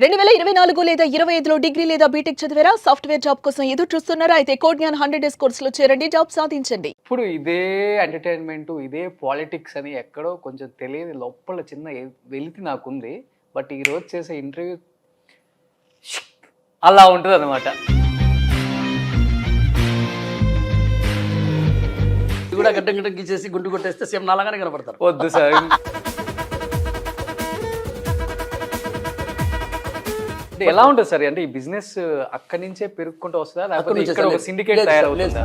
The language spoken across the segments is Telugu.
2024 లేదా 25లో డిగ్రీ లేదా బీటెక్ చదివారా? సాఫ్ట్‌వేర్ జాబ్ కోసం ఎదురు చూస్తున్నారా? అయితే కోడ్ జ్ఞాన్ 100 డేస్ కోర్సులో చేరండి, జాబ్ సాధించండి. ఇప్పుడు ఇదే ఎంటర్టైన్మెంట్, ఇదే పాలిటిక్స్ అని ఎక్కడో కొంచెం తెలియని లోపల చిన్న వెలితి నాకుంది. బట్ ఈరోజు చేసే ఇంటర్వ్యూ అలా ఉంటుందన్నమాట. ఇది కూడా గడ్డం గడ్డం గీసేసి గుండు కొట్టేస్తే సేమ్ నాలాగానే కనపడతారు. వద్దు సార్. అంటే ఎలా ఉంటుంది సార్? అంటే ఈ బిజినెస్ అక్కడి నుంచే పెరుగుకుంటూ వస్తుందా, లేకపోతే ఇక్కడ ఒక సిండికేట్ తయారవుతుందా?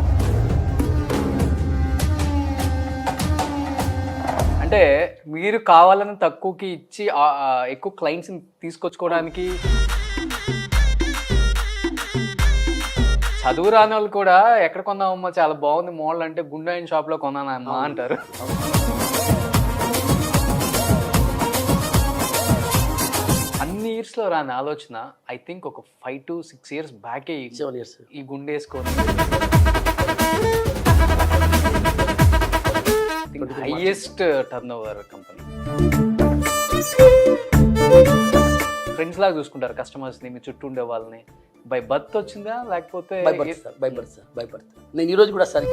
అంటే మీరు కావాలని తక్కువకి ఇచ్చి ఎక్కువ క్లయింట్స్ తీసుకొచ్చుకోవడానికి చదువు రాని వాళ్ళు కూడా ఎక్కడ కొన్నామమ్మా, చాలా బాగుంది మోడల్ అంటే గుండాయిన్ షాప్ లో కొన్నానమ్మా అంటారు. అన్ని ఇయర్స్ లో రాని ఆలోచన ఐ థింక్ ఒక 5 to 6 years బ్యాకే 7 years ఈ గుండేసుకొని highest turnover company. Friends లాగా చూసుకుంటారు కస్టమర్స్ ని, మీ చుట్టూ ఉండే వాళ్ళని. బై బర్త్ వచ్చిందా లేకపోతే బై బర్త్? నేను ఈరోజు కూడా సరే,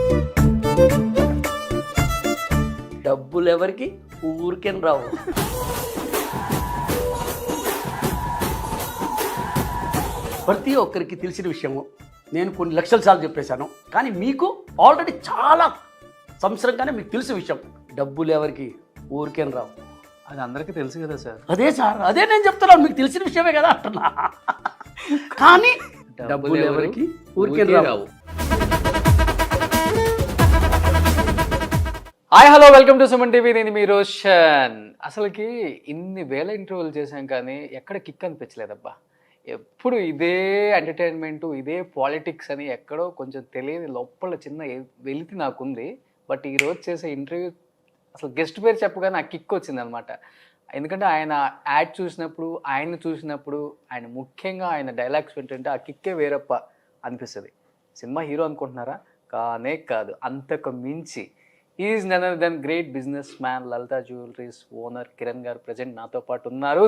డబ్బులు ఎవరికి ఊరికేం రావు. ప్రతి ఒక్కరికి తెలిసిన విషయము నేను కొన్ని లక్షల సార్లు చెప్పేశాను, కానీ మీకు ఆల్రెడీ చాలా సంవత్సరంగానే మీకు తెలిసిన విషయం, డబ్బులు ఎవరికి ఊరికేం రావు. అది అందరికీ తెలుసు కదా సార్. అదే సార్, అదే నేను చెప్తున్నాను, మీకు తెలిసిన విషయమే కదా అంటున్నా. కానీ డబ్బులు ఎవరికి ఊరికేం రావు. Hi hello, welcome to Suman TV. నేను మీ రోషన్. అసలుకి ఇన్ని వేల ఇంటర్వ్యూలు చేశాం కానీ ఎక్కడ కిక్ అనిపించలేదబ్బా. ఎప్పుడు ఇదే ఎంటర్టైన్మెంట్, ఇదే పాలిటిక్స్ అని ఎక్కడో కొంచెం తెలియని లోపల చిన్న వెలితి నాకుంది. బట్ ఈరోజు చేసే ఇంటర్వ్యూ అసలు గెస్ట్ పేరు చెప్పగానే ఆ కిక్ వచ్చింది అనమాట. ఎందుకంటే ఆయన యాడ్ చూసినప్పుడు, ఆయన చూసినప్పుడు, ఆయన ముఖ్యంగా ఆయన డైలాగ్స్ వింటుంటే ఆ కిక్కే వేరప్ప అనిపిస్తుంది. సినిమా హీరో అనుకుంటున్నారా? కానే కాదు, అంతకు మించి is none other than great businessman Lalitha jewelleries owner Kiran garu present నాతో పాటు ఉన్నారు.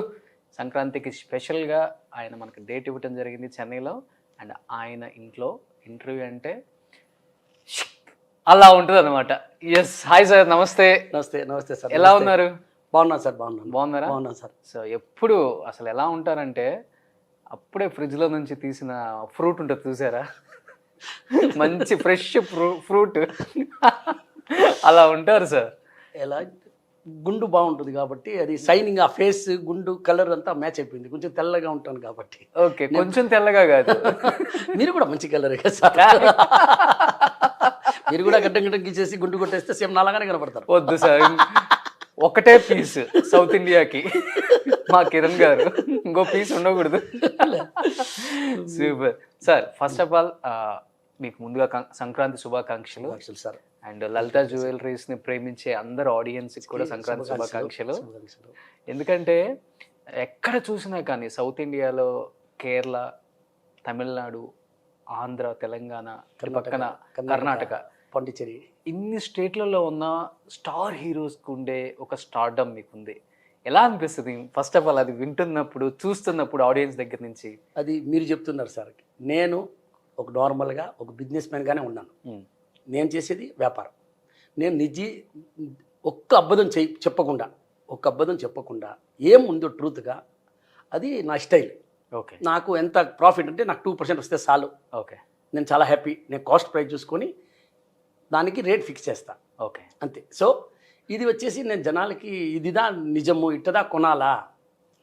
సంక్రాంతికి స్పెషల్గా ఆయన మనకు డేట్ ఇవ్వటం జరిగింది చెన్నైలో. అండ్ ఆయన ఇంట్లో ఇంటర్వ్యూ అంటే అలా ఉంటుంది అనమాట. ఎస్, హాయ్ సార్, నమస్తే. నమస్తే. నమస్తే సార్. ఎలా ఉన్నారు? బాగున్నాను సార్. బాగున్నారా? బాగున్నాను సార్. సో ఎప్పుడు అసలు ఎలా ఉంటారంటే, అప్పుడే ఫ్రిడ్జ్లో నుంచి తీసిన ఫ్రూట్ ఉంటుంది చూసారా, మంచి ఫ్రెష్ ఫ్రూట్ అలా ఉంటారు సార్. ఎలా గుండు బాగుంటుంది కాబట్టి అది షైనింగ్, ఆ ఫేస్ గుండు కలర్ అంతా మ్యాచ్ అయిపోయింది. కొంచెం తెల్లగా ఉంటాను కాబట్టి. ఓకే, కొంచెం తెల్లగా కాదు. మీరు కూడా మంచి కలరే కదా సార్. మీరు కూడా గడ్డం గడ్డం గీసేసి గుండు కొట్టేస్తే సేమ్ నాలాగానే కనపడతారు. వద్దు సార్, ఒకటే పీస్ సౌత్ ఇండియాకి మా కిరణ్ గారు, ఇంకో పీస్ ఉండకూడదు. Super sir. First of all మీకు ముందుగా సంక్రాంతి శుభాకాంక్షలు సార్. అండ్ లలితా జ్యువెలరీస్ ని ప్రేమించే అందరు ఆడియన్స్ కి కూడా సంక్రాంతి శుభాకాంక్షలు. ఎందుకంటే ఎక్కడ చూసినా కానీ సౌత్ ఇండియాలో కేరళ, తమిళనాడు, ఆంధ్ర, తెలంగాణ, పక్కన కర్ణాటక, పాండిచ్చేరి, ఇన్ని స్టేట్లలో ఉన్న స్టార్ హీరోస్కి ఉండే ఒక స్టార్డమ్ మీకుంది. ఎలా అనిపిస్తుంది ఫస్ట్ ఆఫ్ ఆల్ అది వింటున్నప్పుడు, చూస్తున్నప్పుడు ఆడియన్స్ దగ్గర నుంచి? అది మీరు చెప్తున్నారు సార్. నేను ఒక నార్మల్గా ఒక బిజినెస్ మ్యాన్గానే ఉన్నాను. నేను చేసేది వ్యాపారం. నేను ఒక్క అబద్ధం చెప్పకుండా ఏముందో ట్రూత్గా, అది నా స్టైల్. ఓకే, నాకు ఎంత ప్రాఫిట్ అంటే నాకు 2% వస్తే చాలు. ఓకే, నేను చాలా హ్యాపీ. నేను కాస్ట్ ప్రైస్ చూసుకొని దానికి రేట్ ఫిక్స్ చేస్తా. ఓకే, అంతే. సో ఇది వచ్చేసి నేను జనాలకి ఇదిదా నిజము, ఇట్టదా కొనాలా,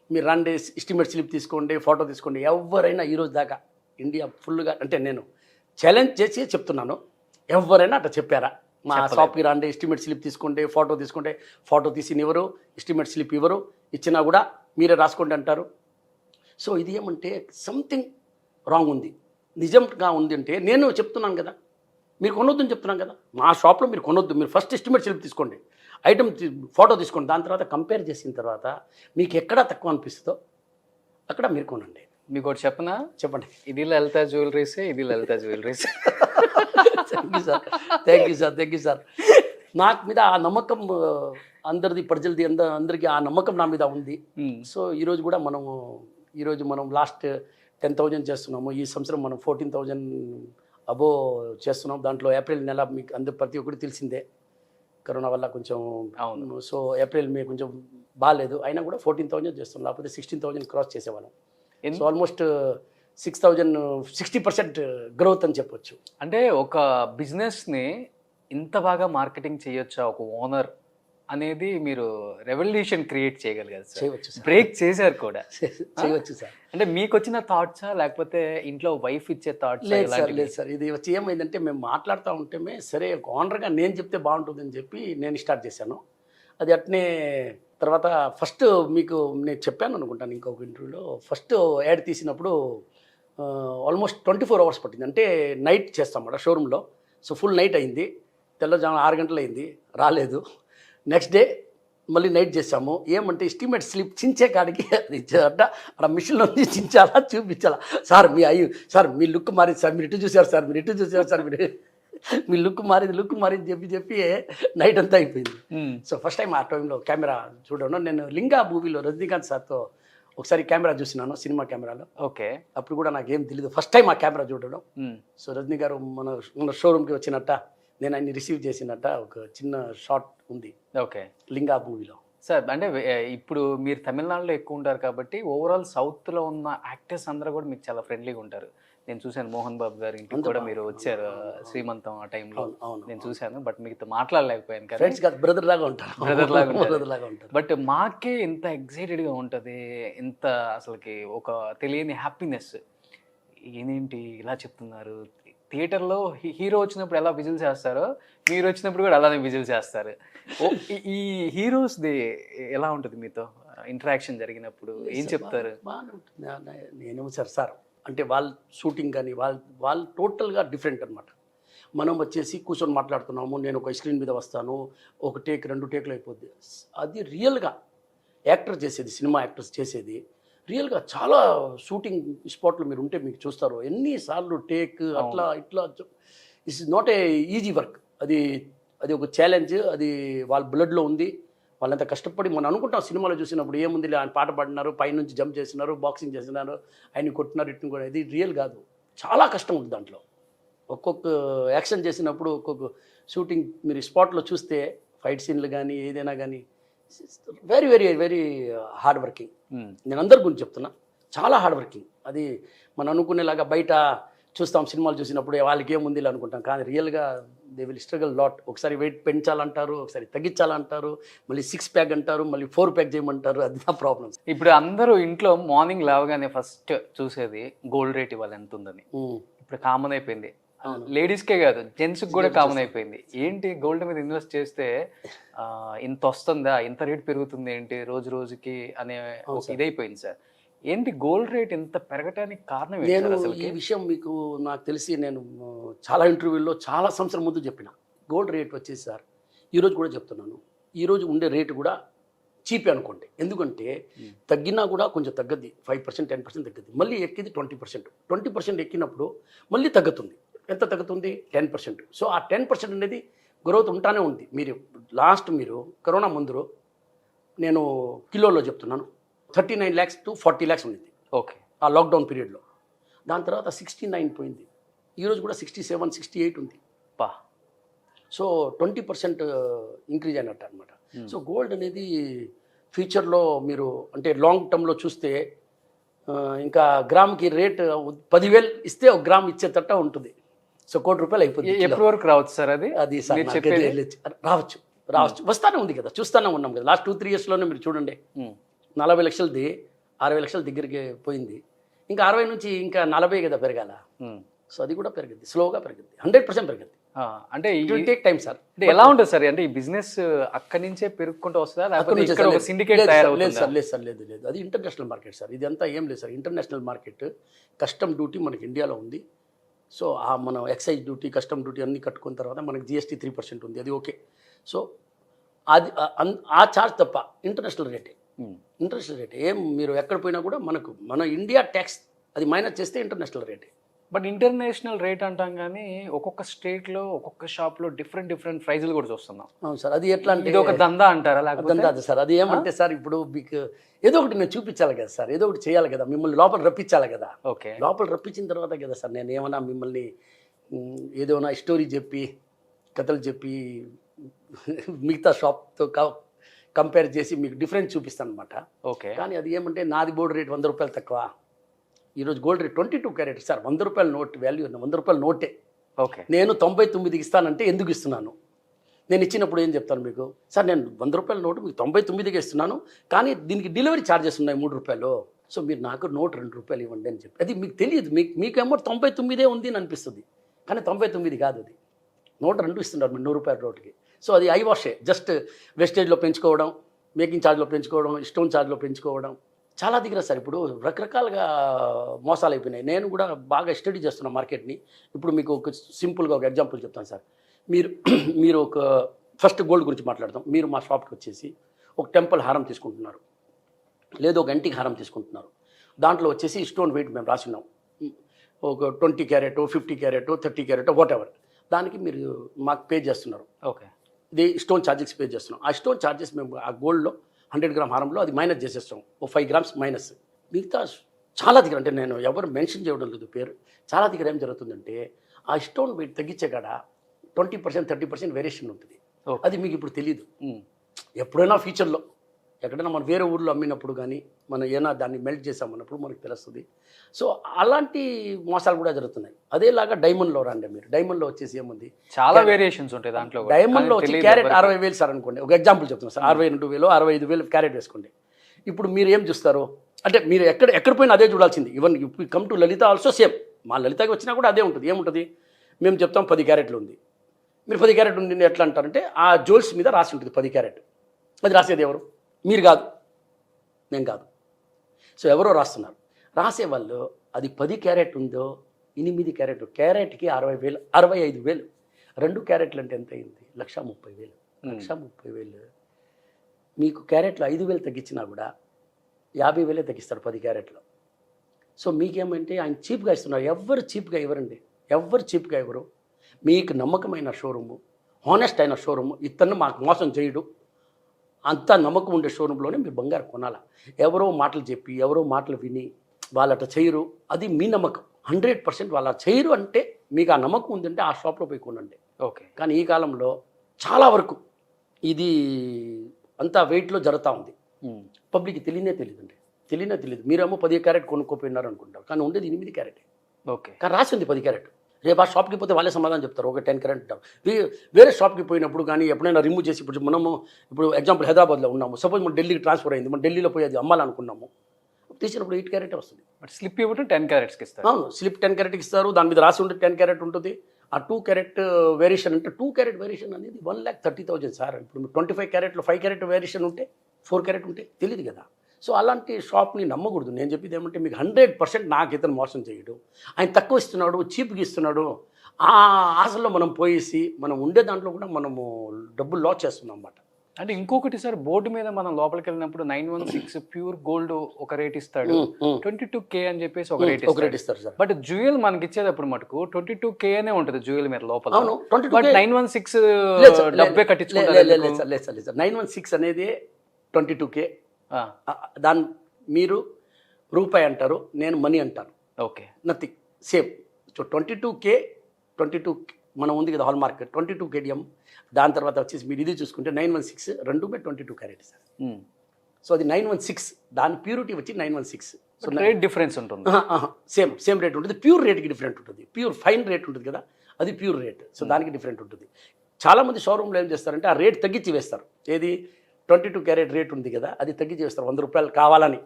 మీరు రండి ఎస్టిమేట్ స్లిప్ తీసుకోండి, ఫోటో తీసుకోండి. ఎవరైనా ఈరోజు దాకా ఇండియా ఫుల్గా, అంటే నేను ఛాలెంజ్ చేసి చెప్తున్నాను, ఎవరైనా అట్లా చెప్పారా? మా షాప్కి రండి, ఎస్టిమేట్ స్లిప్ తీసుకోండి, ఫోటో తీసుకోండి. ఫోటో తీసి ఇవ్వరు, ఎస్టిమేట్ స్లిప్ ఇవ్వరు, ఇచ్చినా కూడా మీరే రాసుకోండి అంటారు. సో ఇది ఏమంటే సంథింగ్ రాంగ్ ఉంది. నిజంగా ఉంది అంటే నేను చెప్తున్నాను కదా, మీరు కొనొద్దని చెప్తున్నాను కదా. మా షాప్లో మీరు కొనొద్దు, మీరు ఫస్ట్ ఎస్టిమేట్ స్లిప్ తీసుకోండి, ఐటమ్ ఫోటో తీసుకోండి, దాని తర్వాత కంపేర్ చేసిన తర్వాత మీకు ఎక్కడ తక్కువ అనిపిస్తుందో అక్కడ మీరు కొనండి. మీకు ఒకటి చెప్పనా? చెప్పండి. ఇది లలితా జ్యువెలరీస్, ఇది Lalitha jewelleries. Thank you sir. నాకు మీద ఆ నమ్మకం అందరిది, ప్రజలది అందరికీ ఆ నమ్మకం నా మీద ఉంది. సో ఈరోజు కూడా మనము ఈరోజు మనం లాస్ట్ 10,000 చేస్తున్నాము, ఈ సంవత్సరం మనం 14,000 అబో చేస్తున్నాం. దాంట్లో ఏప్రిల్ నెల మీకు అందరు ప్రతి ఒక్కటి తెలిసిందే, కరోనా వల్ల కొంచెం అవును. సో ఏప్రిల్ మే కొంచెం బాగాలేదు, అయినా కూడా 14,000 చేస్తున్నాం, లేకపోతే 16,000 క్రాస్ చేసేవాళ్ళం. సో ఆల్మోస్ట్ 6,000 60% గ్రోత్ అని చెప్పొచ్చు. అంటే ఒక బిజినెస్ని ఇంత బాగా మార్కెటింగ్ చేయొచ్చా ఒక ఓనర్ అనేది మీరు రెవల్యూషన్ క్రియేట్ చేయగలిగారు సార్. చేయవచ్చు సార్, బ్రేక్ చేశారు కూడా. చేయవచ్చు సార్. అంటే మీకు వచ్చిన థాట్సా లేకపోతే ఇంట్లో వైఫ్ ఇచ్చే థాట్స్? లేదు సార్, ఇది వచ్చి ఏమైందంటే మేము మాట్లాడుతూ ఉంటేమే సరే ఒక ఓనర్గా నేను చెప్తే బాగుంటుందని చెప్పి నేను స్టార్ట్ చేశాను. అది అట్నే తర్వాత ఫస్ట్ మీకు నేను చెప్పాను అనుకుంటాను ఇంకొక ఇంటర్వ్యూలో, ఫస్ట్ యాడ్ తీసినప్పుడు ఆల్మోస్ట్ 24 hours పట్టింది. అంటే నైట్ చేస్తాం అన్నమాట షోరూంలో. సో ఫుల్ నైట్ అయింది, తెల్లజాము 6 గంటలు అయింది, రాలేదు. నెక్స్ట్ డే మళ్ళీ నైట్ చేసాము. ఏమంటే ఎస్టిమేట్ స్లిప్ చించే కాడికి అది అక్కడ మిషన్లో చించాలా చూపించాలా, సార్ సార్ మీ లుక్ మారింది సార్, మీరు ఇటు చూసారు సార్, మీరు ఇటు చూసారు సార్, మీరు మీ లుక్ మారింది చెప్పి నైట్ అంతా అయిపోయింది. సో ఫస్ట్ టైం ఆ టైంలో కెమెరా చూడడం, నేను లింగా మూవీలో రజనీకాంత్ సార్తో ఒకసారి కెమెరా చూసినాను, సినిమా కెమెరాలో. ఓకే. అప్పుడు కూడా నాకేం తెలియదు, ఫస్ట్ టైం ఆ కెమెరా చూడడం. సో రజనీ గారు మన షోరూమ్కి వచ్చినట్ట, నేను ఆయన్ని రిసీవ్ చేసినట్ట ఒక చిన్న షాట్ ఉంది ఓకే లింగా మూవీలో. సార్ అంటే ఇప్పుడు మీరు తమిళనాడులో ఎక్కువ ఉంటారు కాబట్టి ఓవరాల్ సౌత్లో ఉన్న యాక్టర్స్ అందరూ కూడా మీకు చాలా ఫ్రెండ్లీగా ఉంటారు. నేను చూశాను మోహన్ బాబు గారి ఇంటికి కూడా మీరు వచ్చారు శ్రీమంతం ఆ టైంలో, నేను చూశాను. బట్ మీతో మాట్లాడలేకపోయాను కదా. ఫ్రెండ్స్ కాదు, బ్రదర్ లాగా ఉంటారు, బ్రదర్ లాగా ఉంటారు. బట్ మాకే ఇంత ఎక్సైటెడ్గా ఉంటుంది, ఇంత అసలుకి ఒక తెలియని హ్యాపీనెస్. ఏంటి ఇలా చెప్తున్నారు, థియేటర్లో హీరో వచ్చినప్పుడు ఎలా విజిల్ చేస్తారో మీరు వచ్చినప్పుడు కూడా అలానే విజిల్ చేస్తారు. ఈ హీరోస్ది ఎలా ఉంటుంది మీతో ఇంటరాక్షన్ జరిగినప్పుడు, ఏం చెప్తారు? బాగానే ఉంటుంది. నేనేమో సార్ అంటే వాళ్ళ షూటింగ్ కానీ వాళ్ళు టోటల్గా డిఫరెంట్ అనమాట. మనం వచ్చేసి కూర్చొని మాట్లాడుతున్నాము, నేను ఒక స్క్రీన్ మీద వస్తాను, ఒక టేక్ 2 టేక్లు అయిపోద్ది. అది రియల్గా యాక్టర్ చేసేది, సినిమా యాక్టర్స్ చేసేది రియల్గా చాలా షూటింగ్ స్పాట్లో మీరు ఉంటే మీకు చూస్తారు, ఎన్నిసార్లు టేక్ అట్లా ఇట్లా. It's not a easy work, అది ఒక ఛాలెంజ్, అది వాళ్ళ బ్లడ్లో ఉంది. వాళ్ళంతా కష్టపడి మనం అనుకుంటాం సినిమాలో చూసినప్పుడు ఏముంది, ఆయన పాట పాడినారు, పైనుంచి జంప్ చేసినారు, బాక్సింగ్ చేసినారు, ఆయన కొట్టినారు, ఇట్ని కూడా. ఇది రియల్ కాదు, చాలా కష్టం ఉంది దాంట్లో. ఒక్కొక్క యాక్షన్ చేసినప్పుడు ఒక్కొక్క షూటింగ్ మీరు స్పాట్లో చూస్తే ఫైట్ సీన్లు కానీ ఏదైనా కానీ very very very hard working. నేను అందరి గురించి చెప్తున్నా, చాలా హార్డ్ వర్కింగ్. అది మనం అనుకునేలాగా బయట చూస్తాం సినిమాలు చూసినప్పుడు వాళ్ళకి ఏముంది ఇలా అనుకుంటాం, కానీ రియల్గా దే విల్ స్ట్రగల్ లాట్. ఒకసారి వెయిట్ పెంచాలంటారు, ఒకసారి తగ్గించాలంటారు, మళ్ళీ 6 ప్యాక్ అంటారు, మళ్ళీ 4 ప్యాక్ చేయమంటారు. అది నా ప్రాబ్లమ్స్. ఇప్పుడు అందరూ ఇంట్లో మార్నింగ్ లేవగానే ఫస్ట్ చూసేది గోల్డ్ రేట్ ఇవాళ ఎంత ఉందని. ఇప్పుడు కామన్ అయిపోయింది, లేడీస్కే కాదు జెంట్స్కి కూడా కామన్ అయిపోయింది. ఏంటి గోల్డ్ మీద ఇన్వెస్ట్ చేస్తే ఇంత వస్తుందా, ఇంత రేట్ పెరుగుతుంది ఏంటి రోజు రోజుకి అనే ఒక ఇదైపోయింది సార్. ఏంటి గోల్డ్ రేట్ ఇంత పెరగటానికి కారణం ఏంటి? నేను ఈ విషయం మీకు నాకు తెలిసి నేను చాలా ఇంటర్వ్యూల్లో చాలా సంవత్సరం ముందు చెప్పిన, గోల్డ్ రేట్ వచ్చేసి సార్ ఈరోజు కూడా చెప్తున్నాను, ఈరోజు ఉండే రేటు కూడా చీపే అనుకోండి. ఎందుకంటే తగ్గినా కూడా కొంచెం తగ్గద్ది, 5% 10% తగ్గుద్ది, మళ్ళీ ఎక్కింది 20%. 20% ఎక్కినప్పుడు మళ్ళీ తగ్గుతుంది. ఎంత తగ్గుతుంది? 10%. సో ఆ 10% అనేది గ్రోత్ ఉంటానే ఉంది. మీరు కరోనా ముందు నేను కిలోలో చెప్తున్నాను, 39 lakhs to 40 lakhs ఉంది ఓకే ఆ లాక్డౌన్ పీరియడ్లో. దాని తర్వాత 69 పోయింది, ఈరోజు కూడా 67 68 ఉంది. పా సో 20% ఇంక్రీజ్ అయినట్టు అనమాట. సో గోల్డ్ అనేది ఫ్యూచర్లో మీరు అంటే లాంగ్ టర్మ్లో చూస్తే ఇంకా గ్రామ్కి రేట్ 10,000 ఇస్తే ఒక గ్రామ్ ఇచ్చేటట్ట ఉంటుంది. సో ₹1,00,000 అయిపోతుంది. ఎప్పటి వరకు రావచ్చు సార్ అది? రావచ్చు వస్తానే ఉంది కదా, చూస్తూనే ఉన్నాం కదా. లాస్ట్ 2-3 yearsలోనే మీరు చూడండి, 40 లక్షలది 60 లక్షల దగ్గరికి పోయింది. ఇంకా 60 నుంచి ఇంకా 40 కదా పెరగాల. సో అది కూడా పెరుగుద్ది, స్లోగా పెరుగుద్ది, 100% పెరుగుద్ది. అంటే టేక్ టైం సార్. అంటే ఎలా ఉంటుంది సార్, అంటే ఈ బిజినెస్ అక్కడి నుంచే పెరుగుకుంటూ వస్తుందా లేకపోతే ఇక్కడ ఒక సిండికేట్ తయారవుతుందా? లేదు, అది ఇంటర్నేషనల్ మార్కెట్ సార్. ఇది అంతా ఏం లేదు sir, international market. Custom duty మనకి ఇండియాలో ఉంది. సో మనం ఎక్సైజ్ డ్యూటీ, కస్టమ్ డ్యూటీ అన్నీ కట్టుకున్న తర్వాత మనకి GST 3% ఉంది, అది ఓకే. సో అది ఆ ఛార్జ్ తప్ప ఇంటర్నేషనల్ రేటే. ఏం మీరు ఎక్కడ పోయినా కూడా మన ఇండియా ట్యాక్స్ అది మైనస్ చేస్తే ఇంటర్నేషనల్ రేటే. బట్ ఇంటర్నేషనల్ రేట్ అంటాం కానీ ఒక్కొక్క స్టేట్లో ఒక్కొక్క షాప్లో డిఫరెంట్ ప్రైజులు కూడా చూస్తున్నాం. అవును సార్, అది ఎట్లా అంటే ఇది ఒక దందా అంటారా లేకపోతే అదంతా సార్, అది ఏమంటే సార్ ఇప్పుడు మీకు ఏదో ఒకటి నేను చూపించాలి కదా సార్, ఏదో ఒకటి చేయాలి కదా, మిమ్మల్ని లోపల రప్పించాలి కదా. ఓకే లోపల రప్పించిన తర్వాత కదా సార్ నేను ఏమన్నా మిమ్మల్ని ఏదైనా స్టోరీ చెప్పి కథలు చెప్పి మిగతా షాప్తో కంపేర్ చేసి మీకు డిఫరెన్స్ చూపిస్తాను అనమాట. ఓకే కానీ అది ఏమంటే నాది గోల్డ్ రేట్ 100 రూపాయలు తక్కువ, ఈరోజు గోల్డ్ రేట్ 22 క్యారెట్ సార్, 100 రూపాయల నోట్ వాల్యూ 100 రూపాయల నోటే. ఓకే నేను 99కి ఇస్తానంటే ఎందుకు ఇస్తున్నాను, నేను ఇచ్చినప్పుడు ఏం చెప్తాను మీకు, సార్ నేను 100 రూపాయల నోటు మీకు 99కి ఇస్తున్నాను, కానీ దీనికి డెలివరీ ఛార్జెస్ ఉన్నాయి 3 రూపాయలు, సో మీరు నాకు నోట్ 2 రూపాయలు ఇవ్వండి అని చెప్పి. అది మీకు తెలియదు, మీకేమో 99 ఉంది అని అనిపిస్తుంది, కానీ 99 కాదు, అది నోట్ 2 ఇస్తున్నారు మీరు 100 రూపాయల నోటుకి. సో అది ఐ వాషే, జస్ట్ వెస్టేజ్లో పెంచుకోవడం, మేకింగ్ ఛార్జ్లో పెంచుకోవడం, స్టోన్ ఛార్జ్లో పెంచుకోవడం చాలా దగ్గర సార్. ఇప్పుడు రకరకాలుగా మోసాలు అయిపోయినాయి. నేను కూడా బాగా స్టడీ చేస్తున్నాను మార్కెట్ని. ఇప్పుడు మీకు ఒక సింపుల్గా ఒక ఎగ్జాంపుల్ చెప్తాను సార్. మీరు ఒక ఫస్ట్ గోల్డ్ గురించి మాట్లాడదాం. మీరు మా షాప్కి వచ్చేసి ఒక టెంపుల్ హారం తీసుకుంటున్నారు, లేదు ఒక యాంటిక్ హారం తీసుకుంటున్నారు, దాంట్లో వచ్చేసి స్టోన్ వెయిట్ మేము రాసినాం, ఒక 20 carrot 50 carrot 30 carrot what ever, దానికి మీరు మాకు పే చేస్తున్నారు. ఓకే ఇది స్టోన్ ఛార్జెస్ పే చేస్తున్నాం. ఆ స్టోన్ ఛార్జెస్ మేము ఆ గోల్డ్లో 100 గ్రామ్ హారంలో అది మైనస్ చేసేస్తాం, ఓ 5 గ్రామ్స్ మైనస్. మిగతా చాలా దగ్గర, అంటే నేను ఎవరు మెన్షన్ చేయడం లేదు పేరు, చాలా దగ్గర ఏం జరుగుతుందంటే ఆ స్టోన్ వెయిట్ తగ్గించే కాడ 20% 30% వేరియేషన్ ఉంటుంది. అది మీకు ఇప్పుడు తెలియదు. ఎప్పుడైనా ఫ్యూచర్లో ఎక్కడైనా మనం వేరే ఊర్లో అమ్మినప్పుడు కానీ మనం ఏమైనా దాన్ని మెల్ట్ చేసామన్నప్పుడు మనకు తెలుస్తుంది. సో అలాంటి మోసాలు కూడా జరుగుతున్నాయి. అదేలాగా డైమండ్లో రండి మీరు, డైమండ్లో వచ్చేసి ఏముంది, చాలా వేరియేషన్స్ ఉంటాయి దాంట్లో. డైమండ్లో వచ్చి క్యారెట్ 60,000 సార్ అనుకోండి, ఒక ఎగ్జాంపుల్ చెప్తున్నాను సార్, 62,000 65,000 క్యారెట్ వేసుకోండి. ఇప్పుడు మీరు ఏం చూస్తారు అంటే మీరు ఎక్కడ పోయినా అదే చూడాల్సింది. ఈవెన్ ఇప్పుడు come to Lalitha also same, మా లలితకి వచ్చినా కూడా అదే ఉంటుంది. ఏముంటుంది, మేము చెప్తాం 10 క్యారెట్లు ఉంది, మీరు 10 క్యారెట్ ఉంది ఎట్లా అంటారంటే ఆ జ్యువెల్స్ మీద రాసి ఉంటుంది 10 క్యారెట్. అది రాసేది ఎవరు, మీరు కాదు, నేను కాదు. సో ఎవరో రాస్తున్నారు, రాసేవాళ్ళు అది 10 క్యారెట్ ఉందో 8 క్యారెట్, క్యారెట్కి 60,000 65,000, 2 క్యారెట్లు అంటే ఎంత అయింది, 1,30,000. 1,30,000 మీకు క్యారెట్లు 5,000 తగ్గించినా కూడా 50,000 తగ్గిస్తారు 10 క్యారెట్లో. సో మీకేమంటే ఆయన చీప్గా ఇస్తున్నారు. ఎవరు చీప్గా ఇవ్వరండి, ఎవరు చీప్గా ఇవ్వరు. మీకు నమ్మకమైన షోరూము, హానెస్ట్ అయిన షోరూము, ఇతను మాకు మోసం చేయడు, అంత నమ్మకం ఉండే షోరూంలోనే మీరు బంగారు కొనాలా. ఎవరో మాటలు చెప్పి ఎవరో మాటలు విని వాళ్ళట చేయరు, అది మీ నమ్మకం. 100% వాళ్ళ చేయరు అంటే మీకు ఆ నమ్మకం ఉందంటే ఆ షాప్లో పోయి కొనండి. ఓకే కానీ ఈ కాలంలో చాలా వరకు ఇది అంతా వెయిట్లో జరుగుతూ ఉంది. పబ్లిక్కి తెలియదండి, తెలియదు. మీరేమో 10 క్యారెట్ కొనుక్కోపోయినారు అనుకుంటారు, కానీ ఉండేది 8 క్యారెట్. ఓకే కానీ రాసి ఉంది 10 క్యారెట్. రేపు ఆ షాప్కి పోతే వాళ్ళే సమాధానం చెప్తారు, ఒక 10 క్యారెట్ అంటారు. వేరే షాప్కి పోయినప్పుడు కానీ ఎప్పుడైనా రిమూవ్ చేసి, ఇప్పుడు ఎగ్జాంపుల్ హైదరాబాద్లో ఉన్నాము, సపోజ్ మనం ఢిల్లీకి ట్రాన్స్ఫర్ అయింది, మనం ఢిల్లీలో పోయి అది అమ్మాలనుకున్నాము, తీసినప్పుడు 8 క్యారెట్ వస్తుంది. బట్ స్లిప్ ఇవ్వడం 10 క్యారెట్స్కి ఇస్తారు. అవును, స్లిప్ 10 క్యారెట్కి ఇస్తారు, దాని మీద రాసి ఉంటే 10 క్యారెట్ ఉంటుంది. ఆ 2 క్యారెట్ వేరియేషన్ అంటే 2 క్యారెట్ వేరియేషన్ అనేది 1,30,000 సార్. ఇప్పుడు 25 క్యారెట్లో 5 క్యారెట్ వేరియేషన్ ఉంటే 4 క్యారెట్ ఉంటే తెలియదు కదా. సో అలాంటి షాప్ని నమ్మకూడదు. నేను చెప్పేది ఏమంటే మీకు 100% నాకు ఇతను మోసం చేయడు, ఆయన తక్కువ ఇస్తున్నాడు, చీప్గా ఇస్తున్నాడు, ఆ ఆశలో మనం పోయేసి మనం ఉండే దాంట్లో కూడా మనము డబ్బులు లాస్ చేస్తున్నాం అన్నమాట. అంటే ఇంకొకటి సార్, బోర్డు మీద మనం లోపలికి వెళ్ళినప్పుడు 916 ప్యూర్ గోల్డ్ ఒక రేట్ ఇస్తాడు, 22K అని చెప్పేసి ఒక రేట్ ఇస్తారు సార్. బట్ జ్యువెల్ మనకి ఇచ్చేటప్పుడు మటుకు 22K అనే ఉంటుంది జ్యువెల్ మీద లోపల. అవును, బట్ 916 డబ్బే కట్టించుకుంటారు. లేదు సార్, 916 అనేది 22K. దాని మీరు రూపాయి అంటారు, నేను మనీ అంటాను. Okay nothing, same. So 22K మనం ఉంది కదా హాల్ మార్క్ 22 KDM. దాని తర్వాత వచ్చేసి మీరు ఇది చూసుకుంటే 916 2/22 క్యారెట్ సార్. సో అది 916, దాని ప్యూరిటీ వచ్చి 916. సో రేట్ డిఫరెన్స్ ఉంటుంది. సేమ్ రేట్ ఉంటుంది, ప్యూర్ రేట్కి డిఫరెంట్ ఉంటుంది. ప్యూర్ ఫైన్ రేట్ ఉంటుంది కదా, అది ప్యూర్ రేట్. సో దానికి డిఫరెంట్ ఉంటుంది. చాలామంది షోరూమ్లో ఏం చేస్తారంటే ఆ రేట్ తగ్గించి వేస్తారు. ఏది 22 క్యారెట్ రేట్ ఉంది కదా, అది తగ్గించి వేస్తారు 100 రూపాయలు కావాలని.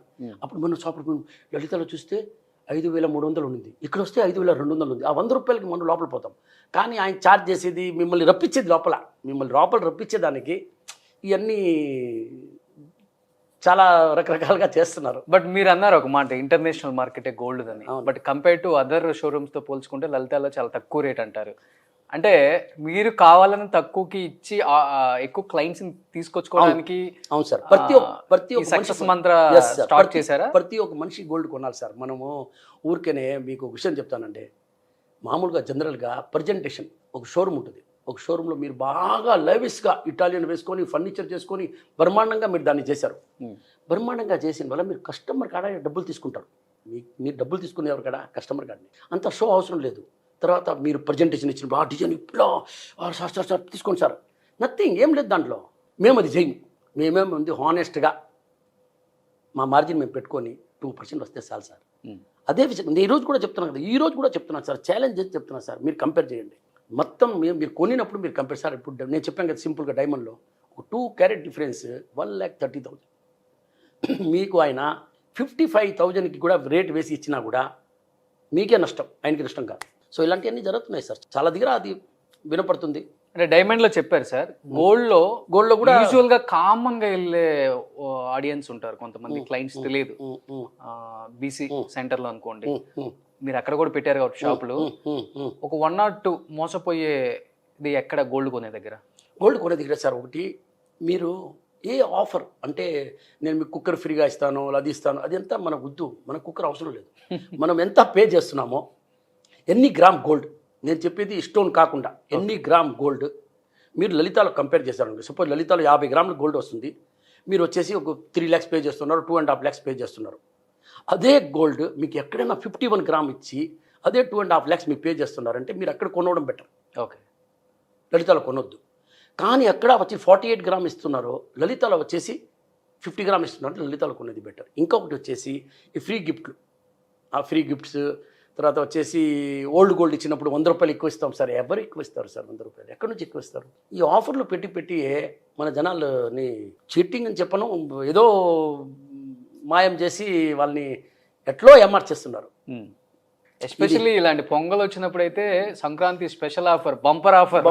అప్పుడు మనం షాప్లో లలితలో చూస్తే 5,300 ఉంది, ఇక్కడ వస్తే 5,200 ఉంది. ఆ 100 రూపాయలకి మనం లోపల పోతాం. కానీ ఆయన ఛార్జ్ చేసేది మిమ్మల్ని రప్పించేది లోపల రప్పించేదానికి ఇవన్నీ చాలా రకరకాలుగా చేస్తున్నారు. బట్ మీరు అన్నారు ఒక మాట, ఇంటర్నేషనల్ మార్కెటే గోల్డ్ అని. బట్ కంపేర్ టు అదర్ షోరూమ్స్తో పోల్చుకుంటే లలితాలో చాలా తక్కువ రేట్ అంటారు. అంటే మీరు కావాలని తక్కువకి ఇచ్చి ఎక్కువ క్లయింట్స్ తీసుకొచ్చుకోవడానికి. అవును సార్, ప్రతి ఒక్క సక్సెస్ మంత్ర స్టార్ట్ చేశారా? ప్రతి ఒక్క మనిషి గోల్డ్ కొనాలి సార్. మనము ఊరికేనే మీకు ఒక విషయం చెప్తానండి, మామూలుగా జనరల్గా ప్రజెంటేషన్ ఒక షోరూమ్ ఉంటుంది. ఒక షోరూంలో మీరు బాగా లైవిష్గా ఇటాలియన్ వేసుకొని ఫర్నిచర్ చేసుకొని బ్రహ్మాండంగా మీరు దాన్ని చేశారు. బ్రహ్మాండంగా చేసిన వల్ల మీరు కస్టమర్ కాడ డబ్బులు తీసుకుంటారు. మీరు డబ్బులు తీసుకునేవారు కదా కస్టమర్ కాడని. అంత షో అవసరం లేదు. తర్వాత మీరు ప్రజెంటేషన్ ఇచ్చినప్పుడు ఆ డిజైన్ ఇప్పుడు సార్ తీసుకోండి సార్, నథింగ్, ఏం లేదు దాంట్లో. మేము అది చేయము. మేమేముంది హానెస్ట్గా మా మార్జిన్ మేము పెట్టుకొని 2% వస్తే చాలు సార్. అదే విషయం నేను ఈరోజు కూడా చెప్తున్నాను కదా, ఈరోజు కూడా చెప్తున్నాను సార్, ఛాలెంజ్ చేసి చెప్తున్నాను సార్. మీరు కంపేర్ చేయండి మొత్తం. మీరు కొనినప్పుడు మీరు కంపేర్ సార్. ఇప్పుడు నేను చెప్పాను కదా సింపుల్గా డైమండ్లో 2 క్యారెట్ డిఫరెన్స్ 1,30,000. మీకు ఆయన 55,000కి కూడా రేట్ వేసి ఇచ్చినా కూడా మీకే నష్టం, ఆయనకి నష్టం కాదు. సో ఇలాంటివన్నీ జరుగుతున్నాయి సార్. చాలా దగ్గర అది వినపడుతుంది. అంటే డైమండ్ లో చెప్పారు సార్, గోల్డ్ లో కూడా యూజువల్ గా కామన్ గా వెళ్ళే ఆడియన్స్ ఉంటారు, కొంతమంది క్లయింట్స్ తెలియదు. బీసీ సెంటర్ లో అనుకోండి, మీరు అక్కడ కూడా పెట్టారు కాబట్టి షాపులు, ఒక 1 or 2 మోసపోయేది ఎక్కడ గోల్డ్ కొనే దగ్గర? గోల్డ్ కొనే దగ్గర సార్ ఒకటి, మీరు ఏ ఆఫర్ అంటే నేను మీకు కుక్కర్ ఫ్రీగా ఇస్తాను, అది ఇస్తాను, అది ఎంత మనకు వద్దు. మనకు కుక్కర్ అవసరం లేదు. మనం ఎంత పే చేస్తున్నామో, ఎన్ని గ్రామ్ గోల్డ్, నేను చెప్పేది స్టోన్ కాకుండా ఎన్ని గ్రామ్ గోల్డ్ మీరు లలితాలో కంపేర్ చేస్తారు. సపోజ్ లలితాలో 50 గ్రాముల గోల్డ్ వస్తుంది, మీరు వచ్చేసి ఒక 3 lakhs పే చేస్తున్నారు, 2.5 lakhs పే చేస్తున్నారు. అదే గోల్డ్ మీకు ఎక్కడైనా 51 గ్రామ్ ఇచ్చి అదే 2.5 lakhs మీరు పే చేస్తున్నారంటే మీరు అక్కడ కొనవడం బెటర్. ఓకే, లలితాలో కొనొద్దు. కానీ అక్కడ వచ్చి 48 గ్రామ్ ఇస్తున్నారు, లలితాలో వచ్చేసి 50 గ్రామ్ ఇస్తున్నారు, లలితాలో కొనేది బెటర్. ఇంకొకటి వచ్చేసి ఈ ఫ్రీ గిఫ్ట్లు, ఆ ఫ్రీ గిఫ్ట్స్, తర్వాత వచ్చేసి ఓల్డ్ గోల్డ్ ఇచ్చినప్పుడు 100 రూపాయలు ఎక్కువ ఇస్తాం సార్. ఎవరు ఎక్కువ ఇస్తారు సార్ 100 రూపాయలు? ఎక్కడి నుంచి ఎక్కువ ఇస్తారు? ఈ ఆఫర్లు పెట్టి మన జనాలని చీటింగ్ అని చెప్పను, ఏదో మాయం చేసి వాళ్ళని ఎట్లో ఏమార్చేస్తున్నారు. ఎస్పెషల్లీ ఇలాంటి పొంగల్ వచ్చినప్పుడు అయితే Sankranti special offer, bumper offer,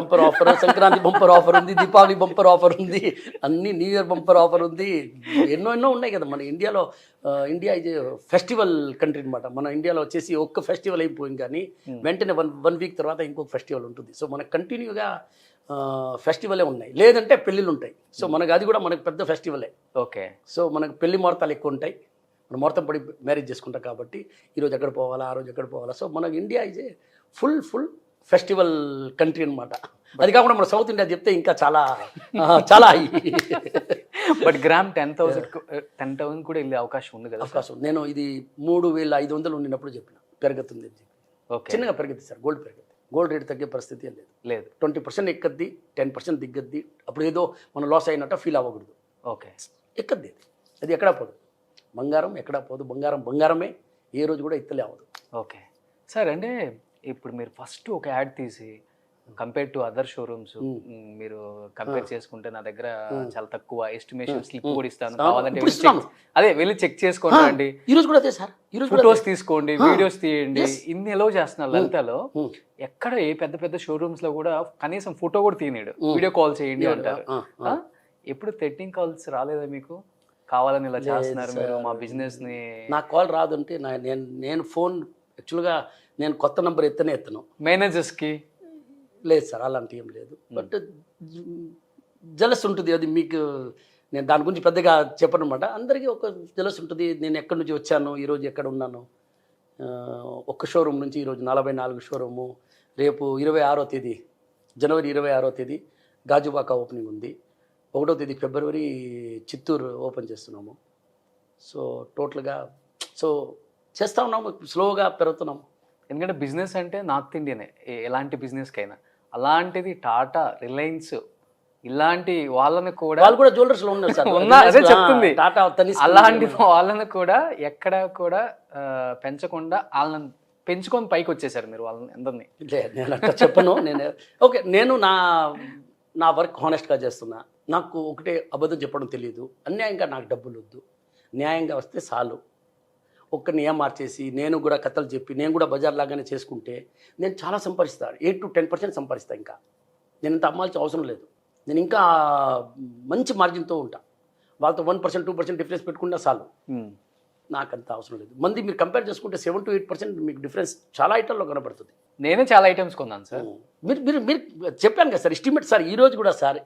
Sankranti bumper offer ఉంది, దీపావళి బంపర్ ఆఫర్ ఉంది, అన్ని న్యూ ఇయర్ బంపర్ ఆఫర్ ఉంది, ఎన్నో ఉన్నాయి కదా మన ఇండియాలో. ఇండియా ఇది ఫెస్టివల్ కంట్రీ అనమాట. మన ఇండియాలో వచ్చేసి ఒక్క ఫెస్టివల్ అయిపోయింది, కానీ వెంటనే వన్ వీక్ తర్వాత ఇంకొక ఫెస్టివల్ ఉంటుంది. సో మనకు కంటిన్యూగా ఫెస్టివలే ఉన్నాయి, లేదంటే పెళ్ళిళ్ళు ఉంటాయి. సో మనకు అది కూడా మనకు పెద్ద ఫెస్టివలే. ఓకే, సో మనకు పెళ్లి ముహూర్తాలు ఎక్కువ ఉంటాయి, మనం ముహూర్తం పడి మ్యారేజ్ చేసుకుంటాం కాబట్టి ఈరోజు ఎక్కడ పోవాలా, ఆ రోజు ఎక్కడ పోవాలా. సో మనకు India is a full festival country అనమాట. అది కాకుండా మన సౌత్ ఇండియా చెప్తే ఇంకా చాలా చాలా బట్ గ్రామ్ 10,000 కూడా వెళ్ళే అవకాశం ఉంది కదా? అవకాశం. నేను ఇది 3,500 ఉండినప్పుడు చెప్పిన పెరుగుతుంది అని చెప్పి. చిన్నగా పెరుగుతుంది సార్, గోల్డ్ పెరుగుతుంది. గోల్డ్ రేట్ తగ్గే పరిస్థితి లేదు. 20% ఎక్కద్ది, 10% దిగ్గద్ది. అప్పుడు ఏదో మనం లాస్ అయినట్టు ఫీల్ అవ్వకూడదు. ఓకే, ఎక్కద్ది, అది ఎక్కడా పోదు. బంగారం ఎక్కడా పోదు, బంగారమే, ఏ రోజు కూడా ఎత్తలే అవ్వదు. ఓకే సార్, అంటే ఇప్పుడు మీరు ఫస్ట్ ఒక యాడ్ తీసి కంపేర్ టు అదర్ షోరూమ్స్ మీరు కంపేర్ చేసుకుంటే నా దగ్గర చాలా తక్కువ ఎస్టిమేషన్ స్లిప్ కూడా ఇస్తాను, కావాలంటే అదే వెళ్ళి చెక్ చేసుకోండి, ఈరోజు కూడా అదే సార్, ఈరోజు ఫోటోస్ తీసుకోండి, వీడియోస్ తీయండి, ఇన్ని ఎలా చేస్తున్నారు లలితలో. ఎక్కడ ఏ పెద్ద షోరూమ్స్ లో కూడా కనీసం ఫోటో కూడా తీయలేడు, వీడియో కాల్ చేయండి అంటారు. ఎప్పుడు థ్రెటనింగ్ కాల్స్ రాలేదా మీకు? కావాలని ఇలా చేస్తున్నారు మీరు మా బిజినెస్ ని? నాకు కాల్ రాదంటే నేను ఫోన్ యాక్చువల్గా నేను కొత్త నెంబర్ ఎత్తను. మేనేజర్స్ కి లేదు సార్, అలాంటి ఏం లేదు. బట్ జలస్ ఉంటుంది, అది మీకు నేను దాని గురించి పెద్దగా చెప్పను అనమాట. అందరికీ ఒక జలస్ ఉంటుంది, నేను ఎక్కడి నుంచి వచ్చాను, ఈరోజు ఎక్కడ ఉన్నాను. ఒక్క షోరూమ్ నుంచి ఈరోజు 44 షోరూము. రేపు 26వ తేదీ, జనవరి 26వ తేదీ గాజువాక ఓపెనింగ్ ఉంది. 1వ తేదీ ఫిబ్రవరి చిత్తూరు ఓపెన్ చేస్తున్నాము. సో టోటల్గా చేస్తూ ఉన్నాము, స్లోగా పెరుగుతున్నాము. ఎందుకంటే బిజినెస్ అంటే నార్త్ ఇండియనే, ఎలాంటి బిజినెస్కైనా. అలాంటిది టాటా, రిలయన్స్ ఇలాంటి వాళ్ళని కూడా, వాళ్ళు కూడా జ్యువెలర్స్లో ఉన్నారు సార్, అదే చెప్తుంది. టాటా అలాంటి వాళ్ళని కూడా ఎక్కడ కూడా పెంచకుండా వాళ్ళని పెంచుకొని పైకి వచ్చేసారు మీరు వాళ్ళని అందరినీ. నేను అట్లా చెప్పను. ఓకే, నేను నా వర్క్ హానెస్ట్గా చేస్తున్నా. నాకు ఒకటే అబద్ధం చెప్పడం తెలియదు. అన్యాయంగా నాకు డబ్బులు వద్దు, న్యాయంగా వస్తే చాలు. ఒక్కరిని మార్చేసి నేను కూడా కథలు చెప్పి నేను కూడా బజార్ లాగానే చేసుకుంటే నేను చాలా సంపాదిస్తాను, 8 to 10% సంపాదిస్తాను. ఇంకా నేను ఇంత అమ్మాల్సిన అవసరం లేదు. నేను ఇంకా మంచి మార్జిన్తో ఉంటా. వాళ్ళతో 1%, 2% డిఫరెన్స్ పెట్టుకుంటే చాలు, నాకంత అవసరం లేదు. మంది మీరు కంపేర్ చేసుకుంటే 7 to 8% మీకు డిఫరెన్స్ చాలా ఐటమ్లో కనపడుతుంది. నేనే చాలా ఐటమ్స్ కొన్నాను సార్. మీరు చెప్పాను కదా సార్, ఎస్టిమేట్ సార్. ఈరోజు కూడా సార్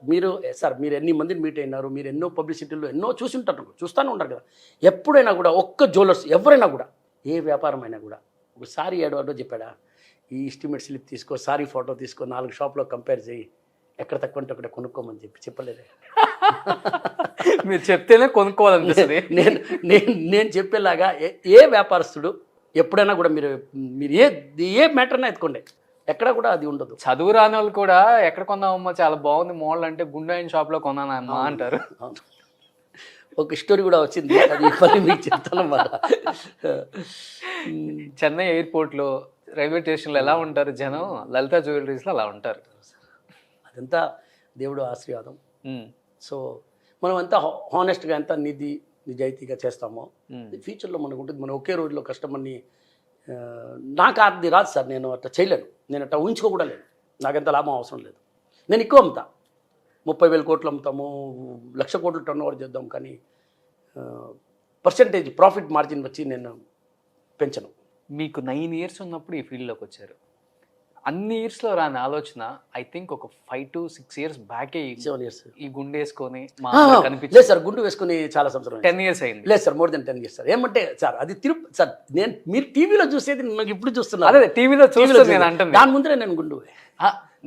మీరు ఎన్ని మందిని మీట్ అయినారు, మీరు ఎన్నో పబ్లిసిటీలో ఎన్నో చూస్తూనే ఉంటారు కదా. ఎప్పుడైనా కూడా ఒక్క జ్యువెలర్స్ ఎవరైనా కూడా, ఏ వ్యాపారం అయినా కూడా ఒకసారి ఏడో చెప్పాడా, ఈ ఎస్టిమేట్ స్లిప్ తీసుకో, సారీ ఫోటో తీసుకో, 4 షాప్లో కంపేర్ చేయి, ఎక్కడ తక్కువ అంటే అక్కడ కొనుక్కోమని చెప్పలేదే. మీరు చెప్తేనే కొనుక్కోవాలనిపిస్తుంది. నేను చెప్పేలాగా ఏ వ్యాపారస్తుడు ఎప్పుడైనా కూడా మీరు ఏ మ్యాటర్నా ఎత్తుకోండి, ఎక్కడ కూడా అది ఉండదు. చదువు రాని వాళ్ళు కూడా ఎక్కడ కొన్నామమ్మా చాలా బాగుంది మోడల్ అంటే గుండాయిన్ షాప్ లో కొన్నానమ్మా అంటారు. అవును. ఒక స్టోరీ కూడా వచ్చింది, అది మళ్ళీ మీకు చెప్తానమాట. చెన్నై ఎయిర్పోర్ట్ లో రైల్వే స్టేషన్ లో ఎలా ఉంటారు జనం, లలిత జ్యువెలరీస్ లో అలా ఉంటారు. అదంతా దేవుడు ఆశీర్వాదం. ఉమ్, సో మనం అంతా హానెస్ట్గా ఎంత నిజాయితీగా చేస్తామో ఫ్యూచర్లో మనకు ఉంటుంది. మనం ఒకే రోజులో కస్టమర్ని నాకు అది రాదు సార్, నేను అట్లా చేయలేను, నేను అట్లా ఊహించుకో కూడా లేను, నాకెంత లాభం అవసరం లేదు. నేను ఎక్కువ అమ్ముతా, 30,000 కోట్లు అమ్ముతాము, 1,00,000 కోట్లు టర్న్ ఓవర్ చేద్దాం, కానీ పర్సంటేజ్ ప్రాఫిట్ మార్జిన్ వచ్చి నేను పెంచను. మీకు 9 years ఉన్నప్పుడు ఈ ఫీల్డ్ లోకి వచ్చారు. అన్ని ఇయర్స్ లో రాని ఆలోచన ఐ థింక్ ఒక 5 to 6 years బ్యాకే 7 years ఈ గుండె వేసుకొని మా లేదు కనిపించింది. సార్, గుండు వేసుకుని చాలా సంవత్సరం 10 years అయింది. లేదు sir, more than 10 years sir. ఏమంటే సార్ అది సార్ మీరు టీవీలో చూసేది నాకు ఇప్పుడు చూస్తున్నారు, అదే టీవీలో చూస్తే నేను అంటుంది, దాని ముందరే నేను గుండు.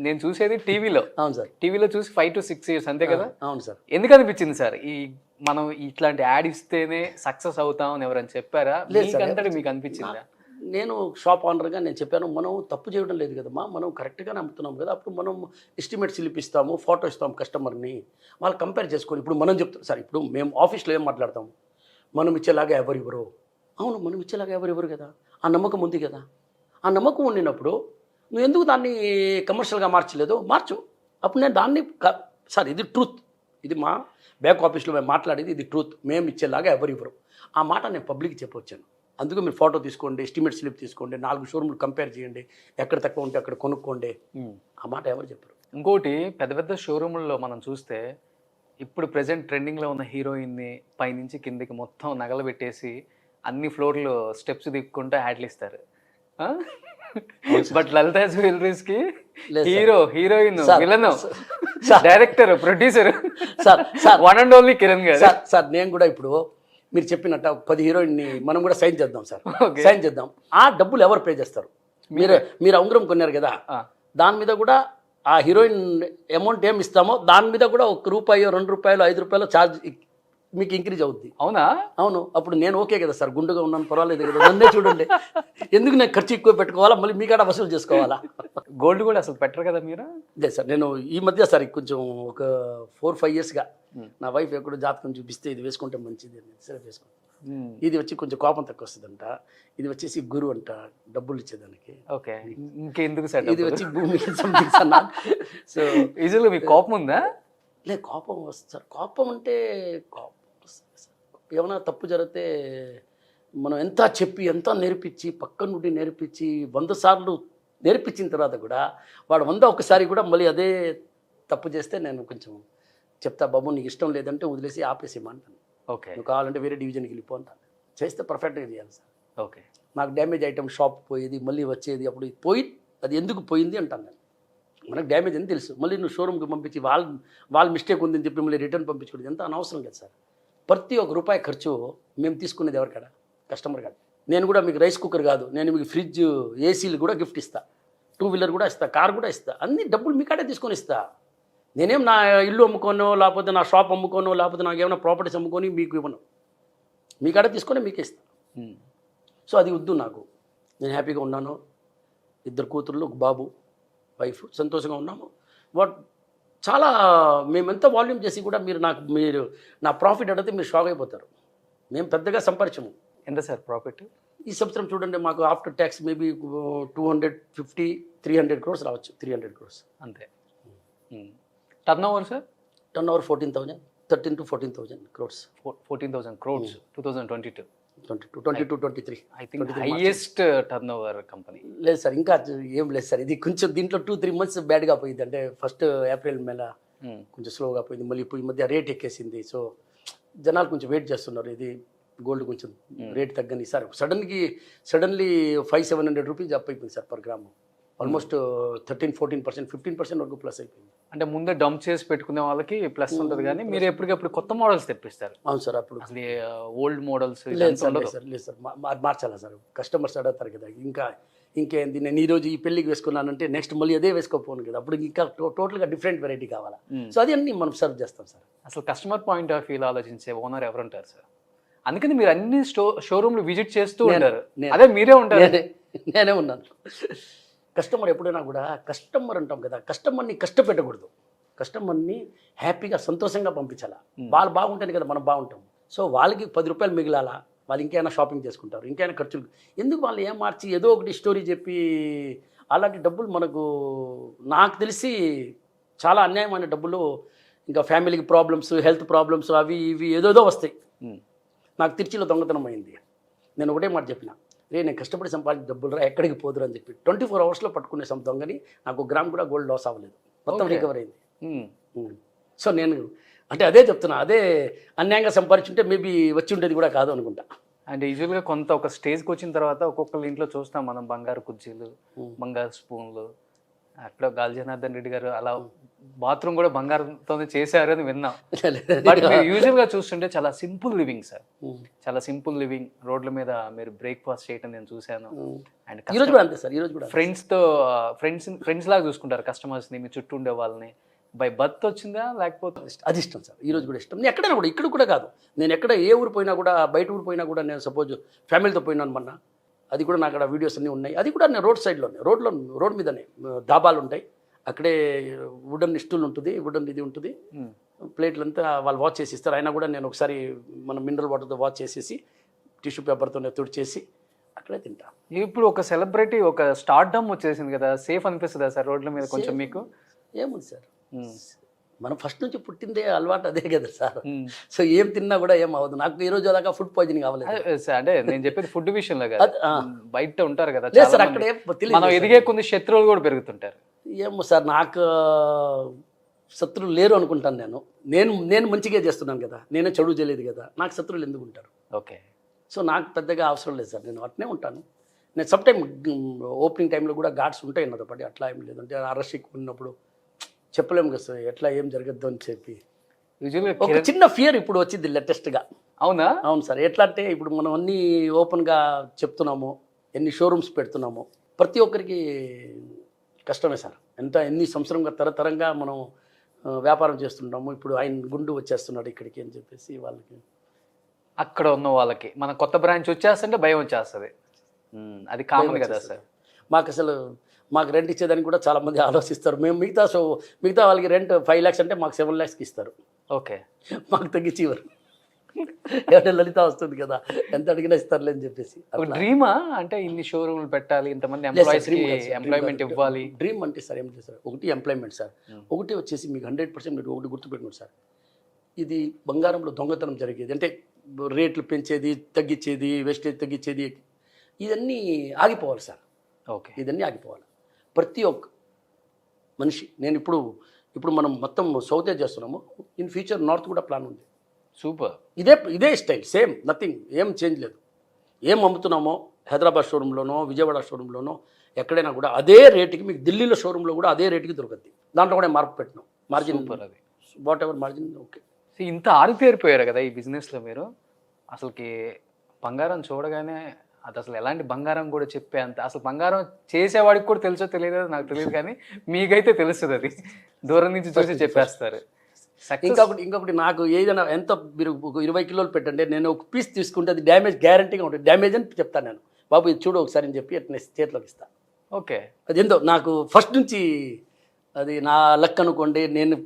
నేను చూసేది టీవీలో. అవును సార్, టీవీలో చూసి 5 to 6 years అంతే కదా. అవును సార్. ఎందుకు అనిపించింది సార్ ఈ మనం ఇట్లాంటి యాడ్ ఇస్తేనే సక్సెస్ అవుతాం అని ఎవరైనా చెప్పారా? మీకంతటి మీకు అనిపించిందా? నేను షాప్ ఓనర్గా నేను చెప్పాను, మనం తప్పు చేయడం లేదు కదమ్మా, మనం కరెక్ట్గానే అమ్ముతున్నాం కదా, అప్పుడు మనం ఎస్టిమేట్ స్లిప్ ఇస్తాము, ఫోటో ఇస్తాం కస్టమర్ని, వాళ్ళు కంపేర్ చేసుకొని. ఇప్పుడు మనం చెప్తాం సార్, ఇప్పుడు మేము ఆఫీస్లో ఏం మాట్లాడతాము, మనం ఇచ్చేలాగా ఎవరు, అవును మనం ఇచ్చేలాగా ఎవరు కదా, ఆ నమ్మకం ఉంది కదా. ఆ నమ్మకం ఉండినప్పుడు నువ్వు ఎందుకు దాన్ని కమర్షియల్గా మార్చలేదు, మార్చు. అప్పుడు నేను దాన్ని సార్ ఇది ట్రూత్, ఇది మా బ్యాక్ ఆఫీస్లో మేము మాట్లాడేది, ఇది ట్రూత్, మేము ఇచ్చేలాగా ఎవరు, ఆ మాట నేను పబ్లిక్కి చెప్పొచ్చాను. అందుకు మీరు ఫోటో తీసుకోండి, ఎస్టిమేట్ స్లిప్ తీసుకోండి, 4 షోరూమ్లు కంపేర్ చేయండి, ఎక్కడ తక్కువ ఉంటే అక్కడ కొనుక్కోండి, ఆ మాట ఎవరు చెప్పరు. ఇంకోటి పెద్ద పెద్ద షోరూముల్లో మనం చూస్తే ఇప్పుడు ప్రెసెంట్ ట్రెండింగ్లో ఉన్న హీరోయిన్ని పైనుంచి కిందికి మొత్తం నగలు పెట్టేసి అన్ని ఫ్లోర్లు స్టెప్స్ దిక్కుంటూ యాడ్లు ఇస్తారు. బట్ లలిత జ్యువెలరీస్ కి hero, heroine, villain, director, producer sir one and only Kiran గారు. సార్ నేను కూడా ఇప్పుడు మీరు చెప్పినట్ట 10 హీరోయిన్ని మనం కూడా సైన్ చేద్దాం సార్, సైన్ చేద్దాం. ఆ డబ్బులు ఎవరు పే చేస్తారు? మీరు ఉంగరం కొన్నారు కదా, దాని మీద కూడా ఆ హీరోయిన్ అమౌంట్ ఏమి ఇస్తామో దాని మీద కూడా ₹1, ₹2, ₹5 ఛార్జ్ మీకు ఇంక్రీజ్ అవుద్ది. అవునా? అవును. అప్పుడు నేను ఓకే కదా సార్, గుండుగా ఉన్నాను పర్వాలేదు కదా, నన్నే చూడండి, ఎందుకు నేను ఖర్చు ఎక్కువ పెట్టుకోవాలా, మళ్ళీ మీ కాడ వసూలు చేసుకోవాలా? గోల్డ్ కూడా అసలు పెట్టరు కదా మీరు? అదే సార్, నేను ఈ మధ్య సార్ కొంచెం ఒక 4-5 yearsగా నా వైఫ్ ఎక్కడో జాతకం చూపిస్తే ఇది వేసుకుంటే మంచిది అని సరే వేసుకుంటాను. ఇది వచ్చి కొంచెం కోపం తక్కువ వస్తుందంట, ఇది వచ్చేసి గురువు అంట, డబ్బులు ఇచ్చేదానికి. ఓకే, ఇంకెందుకు సార్? ఇది వచ్చి భూమికి సంబంధించి అన్న. సో ఈజీలో మీకు కోపం ఉందా? లేదు, కోపం వస్తుంది సార్. కోపం అంటే కోపం వస్తుంది సార్. ఏమైనా తప్పు జరిగితే మనం ఎంత చెప్పి ఎంత నేర్పించి పక్క నుండి నేర్పించి 100 సార్లు నేర్పించిన తర్వాత కూడా వాడు 101 కూడా మళ్ళీ అదే తప్పు చేస్తే నేను కొంచెం చెప్తా, బాబు నీకు ఇష్టం లేదంటే వదిలేసి ఆపేసేయమంటాను. ఓకే, నువ్వు కావాలంటే వేరే డివిజన్కి వెళ్ళిపో అంటాను. చేస్తే పర్ఫెక్ట్గా చేయాలి సార్. ఓకే, నాకు డ్యామేజ్ ఐటమ్ షాప్ పోయేది మళ్ళీ వచ్చేది, అప్పుడు అది ఎందుకు పోయింది అంటాను నేను. మనకు డ్యామేజ్ అని తెలుసు, మళ్ళీ నువ్వు షోరూమ్కి పంపించి వాళ్ళ మిస్టేక్ ఉందని చెప్పి మళ్ళీ రిటర్న్ పంపించుకోవడం ఎంత అనవసరం కదా సార్. ప్రతి ₹1 ఖర్చు మేము తీసుకునేది ఎవరికాడ? కస్టమర్ కాడ. నేను కూడా మీకు రైస్ కుక్కర్ కాదు, నేను మీకు ఫ్రిడ్జ్, ఏసీలు కూడా గిఫ్ట్ ఇస్తా, 2 వీలర్ కూడా ఇస్తా, కార్ కూడా ఇస్తా, అన్ని డబ్బులు మీ కాడే తీసుకొని ఇస్తా. నేనేం నా ఇల్లు అమ్ముకోనో లేకపోతే నా షాప్ అమ్ముకోనో లేకపోతే నాకు ఏమైనా ప్రాపర్టీస్ అమ్ముకొని మీకు ఇవ్వను, మీ కాడ తీసుకొని మీకే ఇస్తా. సో అది వద్దు నాకు. నేను హ్యాపీగా ఉన్నాను, 2 కూతుర్లు, ఒక బాబు, వైఫ్, సంతోషంగా ఉన్నాము. చాలా మేమెంత వాల్యూమ్ చేసి కూడా మీరు నా ప్రాఫిట్ అడిగితే మీరు షాక్ అయిపోతారు. మేము పెద్దగా సంపాదించము. ఎంత సార్ ప్రాఫిట్ ఈ సంవత్సరం చూడండి, మాకు ఆఫ్టర్ ట్యాక్స్ మేబీ 250-300 crores రావచ్చు, 300 crores అంతే. Turn over sir? Turn over 13,000, 13 to 14,000 crores. 14,000 crores 2022, 23. I think highest turnover company. లేదు సార్, ఇంకా ఏం లేదు సార్. ఇది కొంచెం దీంట్లో 2-3 months బ్యాడ్గా పోయింది. అంటే ఫస్ట్ ఏప్రిల్ మేల కొంచెం స్లోగా పోయింది, మళ్ళీ ఇప్పుడు ఈ మధ్య రేట్ ఎక్కేసింది. సో జనాలు కొంచెం వెయిట్ చేస్తున్నారు, ఇది గోల్డ్ కొంచెం రేట్ తగ్గని సార్. సడన్లీ 500-700 రూపీస్ అప్ అయిపోయింది సార్ పర్ గ్రాము. ఆల్మోస్ట్ 13-14%, 15% వరకు ప్లస్ అయిపోయింది. అంటే ముందే డంప్ చేసి పెట్టుకునే వాళ్ళకి ప్లస్ ఉంటుంది కానీ మీరు ఎప్పటికప్పుడు కొత్త మోడల్స్ తెప్పిస్తారు. అవును సార్. అప్పుడు అసలు ఓల్డ్ మోడల్స్ లేదు సార్, లేదు సార్, మార్చాలా సార్, కస్టమర్స్ అడుగుతారు కదా, ఇంకేంది నేను ఈరోజు ఈ పెళ్ళికి వేసుకున్నానంటే నెక్స్ట్ మళ్ళీ అదే వేసుకోపోను కదా, అప్పుడు ఇంకా టోటల్గా డిఫరెంట్ వెరైటీ కావాలా. సో అది అన్ని మనం సర్వ్ చేస్తాం సార్. అసలు కస్టమర్ పాయింట్ ఆఫ్ వ్యూలో ఆలోచించే ఓనర్ ఎవరు ఉంటారు సార్? అందుకని మీరు అన్ని షోరూమ్లు విజిట్ చేస్తూ ఉంటారు. అదే మీరే ఉంటారు. నేనే ఉన్నాను. కస్టమర్ ఎప్పుడైనా కూడా కస్టమర్ అంటాం కదా, కస్టమర్ని కష్టపెట్టకూడదు, కస్టమర్ని హ్యాపీగా సంతోషంగా పంపించాలా. వాళ్ళు బాగుంటేనే కదా మనం బాగుంటాం. సో వాళ్ళకి 10 రూపాయలు మిగిలాలా, వాళ్ళు ఇంకైనా షాపింగ్ చేసుకుంటారు, ఇంకైనా ఖర్చులు ఎందుకు వాళ్ళు ఏం మార్చి ఏదో ఒకటి స్టోరీ చెప్పి అలాంటి డబ్బులు మనకు నాకు తెలిసి చాలా అన్యాయమైన డబ్బులు. ఇంకా ఫ్యామిలీకి ప్రాబ్లమ్స్, హెల్త్ ప్రాబ్లమ్స్, అవి ఇవి ఏదోదో వస్తాయి. నాకు తిరుచిలో దొంగతనం అయింది. నేను ఒకటే మాట చెప్పిన, నేను కష్టపడి సంపాదించిన డబ్బులు రా, ఎక్కడికి పోదురు అని చెప్పి 24 అవర్స్లో పట్టుకునే దొంగని నాకు గ్రామ్ కూడా గోల్డ్ లాస్ అవ్వలేదు, మొత్తం రికవర్ అయింది. సో నేను అంటే అదే చెప్తున్నా, అదే అన్యాయంగా సంపాదించుంటే మేబీ వచ్చి ఉండేది కూడా కాదు అనుకుంటా. అంటే యూజువల్గా కొంత ఒక స్టేజ్కి వచ్చిన తర్వాత ఒక్కొక్కరి ఇంట్లో చూస్తాం మనం బంగారు కుర్చీలు, బంగారు స్పూన్లు. అక్కడ గాలి జనార్దన్ రెడ్డి గారు అలా బాత్రూమ్ కూడా బంగారంతోనే చేశారు అని విన్నాం. బట్ మీరు యూజువల్గా చూస్తుంటే చాలా సింపుల్ లివింగ్ సార్, చాలా సింపుల్ లివింగ్. రోడ్ల మీద మీరు బ్రేక్ఫాస్ట్ చేయటం నేను చూశాను. అండ్ ఫ్రెండ్స్ లాగా చూసుకుంటారు కస్టమర్స్ని, మీ చుట్టూ ఉండే వాళ్ళని. బై బర్త్ వచ్చిందా లేకపోతే అది ఇష్టం సార్, ఈరోజు కూడా ఇష్టం. నేను ఎక్కడైనా కూడా, ఇక్కడ కూడా కాదు, నేను ఎక్కడ ఏ ఊరు పోయినా కూడా, బయట ఊరు పోయినా కూడా, నేను సపోజ్ ఫ్యామిలీతో పోయినాను మొన్న, అది కూడా నాకు అక్కడ వీడియోస్ అన్నీ ఉన్నాయి. అది కూడా నేను రోడ్ సైడ్లోనే, రోడ్ మీదనే దాబాలు ఉంటాయి, అక్కడే వుడన్ స్టూల్ ఉంటుంది, వుడన్ ఇది ఉంటుంది, ప్లేట్లు అంతా వాళ్ళు వాష్ చేసి ఇస్తారు. అయినా కూడా నేను ఒకసారి మన మినరల్ వాటర్తో వాష్ చేసేసి టిష్యూ పేపర్తో తుడిచేసి అక్కడే తింటా. ఇప్పుడు ఒక సెలబ్రిటీ, ఒక స్టార్డమ్ వచ్చేసింది కదా, సేఫ్ అనిపిస్తుందా సార్ రోడ్ల మీద కొంచెం మీకు? ఏముంది సార్, మనం ఫస్ట్ నుంచి పుట్టిందే అలవాటు అదే కదా సార్. సో ఏం తిన్నా కూడా ఏం అవ్వదు. నాకు ఈ రోజు అలాగా ఫుడ్ పాయిజనింగ్ అవ్వలేదు. అంటే నేను చెప్పేది ఫుడ్ విషయంలో కదా, బయట ఉంటారు కదా సార్, అక్కడే మనం ఎదిగే కొన్ని శత్రువులు కూడా పెరుగుతుంటారు. ఏమో సార్, నాకు శత్రువులు లేరు అనుకుంటాను. నేను మంచిగా చేస్తున్నాను కదా, నేనే చెడు చేయలేదు కదా, నాకు శత్రువులు ఎందుకు ఉంటారు? ఓకే. సో నాకు పెద్దగా అవసరం లేదు సార్, నేను అట్నే ఉంటాను. నేను సమ్ టైం ఓపెనింగ్ టైంలో కూడా గార్డ్స్ ఉంటాయి నాతో పాటు, అట్లా ఏం లేదు. అంటే అరెస్ట్ ఉన్నప్పుడు చెప్పలేము కదా సార్, ఎట్లా ఏం జరగద్దు అని చెప్పి. ఒక చిన్న ఫియర్ ఇప్పుడు వచ్చింది లేటెస్ట్గా. అవునా? అవును సార్. ఎట్లా అంటే ఇప్పుడు మనం అన్నీ ఓపెన్గా చెప్తున్నాము, ఎన్ని షోరూమ్స్ పెడుతున్నాము, ప్రతి ఒక్కరికి కష్టమే సార్. ఎన్ని సంవత్సరంగా తరతరంగా మనం వ్యాపారం చేస్తుంటాము. ఇప్పుడు ఆయన గుండు వచ్చేస్తున్నాడు ఇక్కడికి అని చెప్పేసి వాళ్ళకి, అక్కడ ఉన్న వాళ్ళకి మన కొత్త బ్రాంచ్ వచ్చేస్తుంటే భయం వచ్చేస్తుంది. అది కామన్ కదా సార్. మాకు రెంట్ ఇచ్చేదానికి కూడా చాలామంది ఆలోచిస్తారు. మేము మిగతా వాళ్ళకి రెంట్ 5 lakhs అంటే మాకు 7 lakhsకి ఇస్తారు. ఓకే. మాకు తగ్గించి ఇవ్వరు. ఏమంటే లలిత వస్తుంది కదా, ఎంత అడిగినా ఇస్తారులే అని చెప్పేసి. డ్రీమా అంటే ఇన్ని షోరూమ్లు పెట్టాలి, ఇంతమంది ఎంప్లాయ్మెంట్ ఇవ్వాలి. డ్రీమ్ అంటే సార్ ఏం లేదు సార్, ఒకటి ఎంప్లాయ్మెంట్ సార్, ఒకటి వచ్చేసి మీకు 100% మీరు ఒకటి గుర్తుపెట్టుకోండి సార్, ఇది బంగారంలో దొంగతనం జరిగేది అంటే రేట్లు పెంచేది, తగ్గించేది, వేస్టేజ్ తగ్గించేది, ఇవన్నీ ఆగిపోవాలి సార్. ఓకే. ఇదన్నీ ఆగిపోవాలి. ప్రతి ఒక్క మనిషి, నేను ఇప్పుడు మనం మొత్తం సౌతే చేస్తున్నాము, ఇన్ ఫ్యూచర్ నార్త్ కూడా ప్లాన్ ఉంది. సూపర్. ఇదే స్టైల్, సేమ్, నథింగ్, ఏం చేంజ్ లేదు. ఏం అమ్ముతున్నామో హైదరాబాద్ షోరూంలోనో, విజయవాడ షోరూంలోనో, ఎక్కడైనా కూడా అదే రేటుకి మీకు ఢిల్లీలో షోరూంలో కూడా అదే రేటుకి దొరుకుద్ది. దాంట్లో కూడా మార్పు పెట్టినాం, మార్జిన్, అది వాట్ ఎవర్ మార్జిన్. ఓకే. ఇంత ఆరితేరిపోయారు కదా ఈ బిజినెస్లో మీరు. అసలుకి బంగారం చూడగానే అది అసలు ఎలాంటి బంగారం కూడా చెప్పే అంత, అసలు బంగారం చేసేవాడికి కూడా తెలుసో తెలియదో నాకు తెలియదు, కానీ మీకైతే తెలుస్తుంది, అది దూరం నుంచి చూసి చెప్పేస్తారు. ఇంకొకటి నాకు ఏదైనా ఎంత మీరు 20 కిలోలు పెట్టండి, నేను ఒక పీస్ తీసుకుంటే అది డ్యామేజ్ గ్యారంటీగా ఉంటుంది. డ్యామేజ్ అని చెప్తాను నేను, బాబు ఇది చూడు ఒకసారి అని చెప్పి అట్లా చేతిలోకి ఇస్తాను. ఓకే. అది ఎంతో నాకు ఫస్ట్ నుంచి అది నా లక్ అనుకోండి. నేను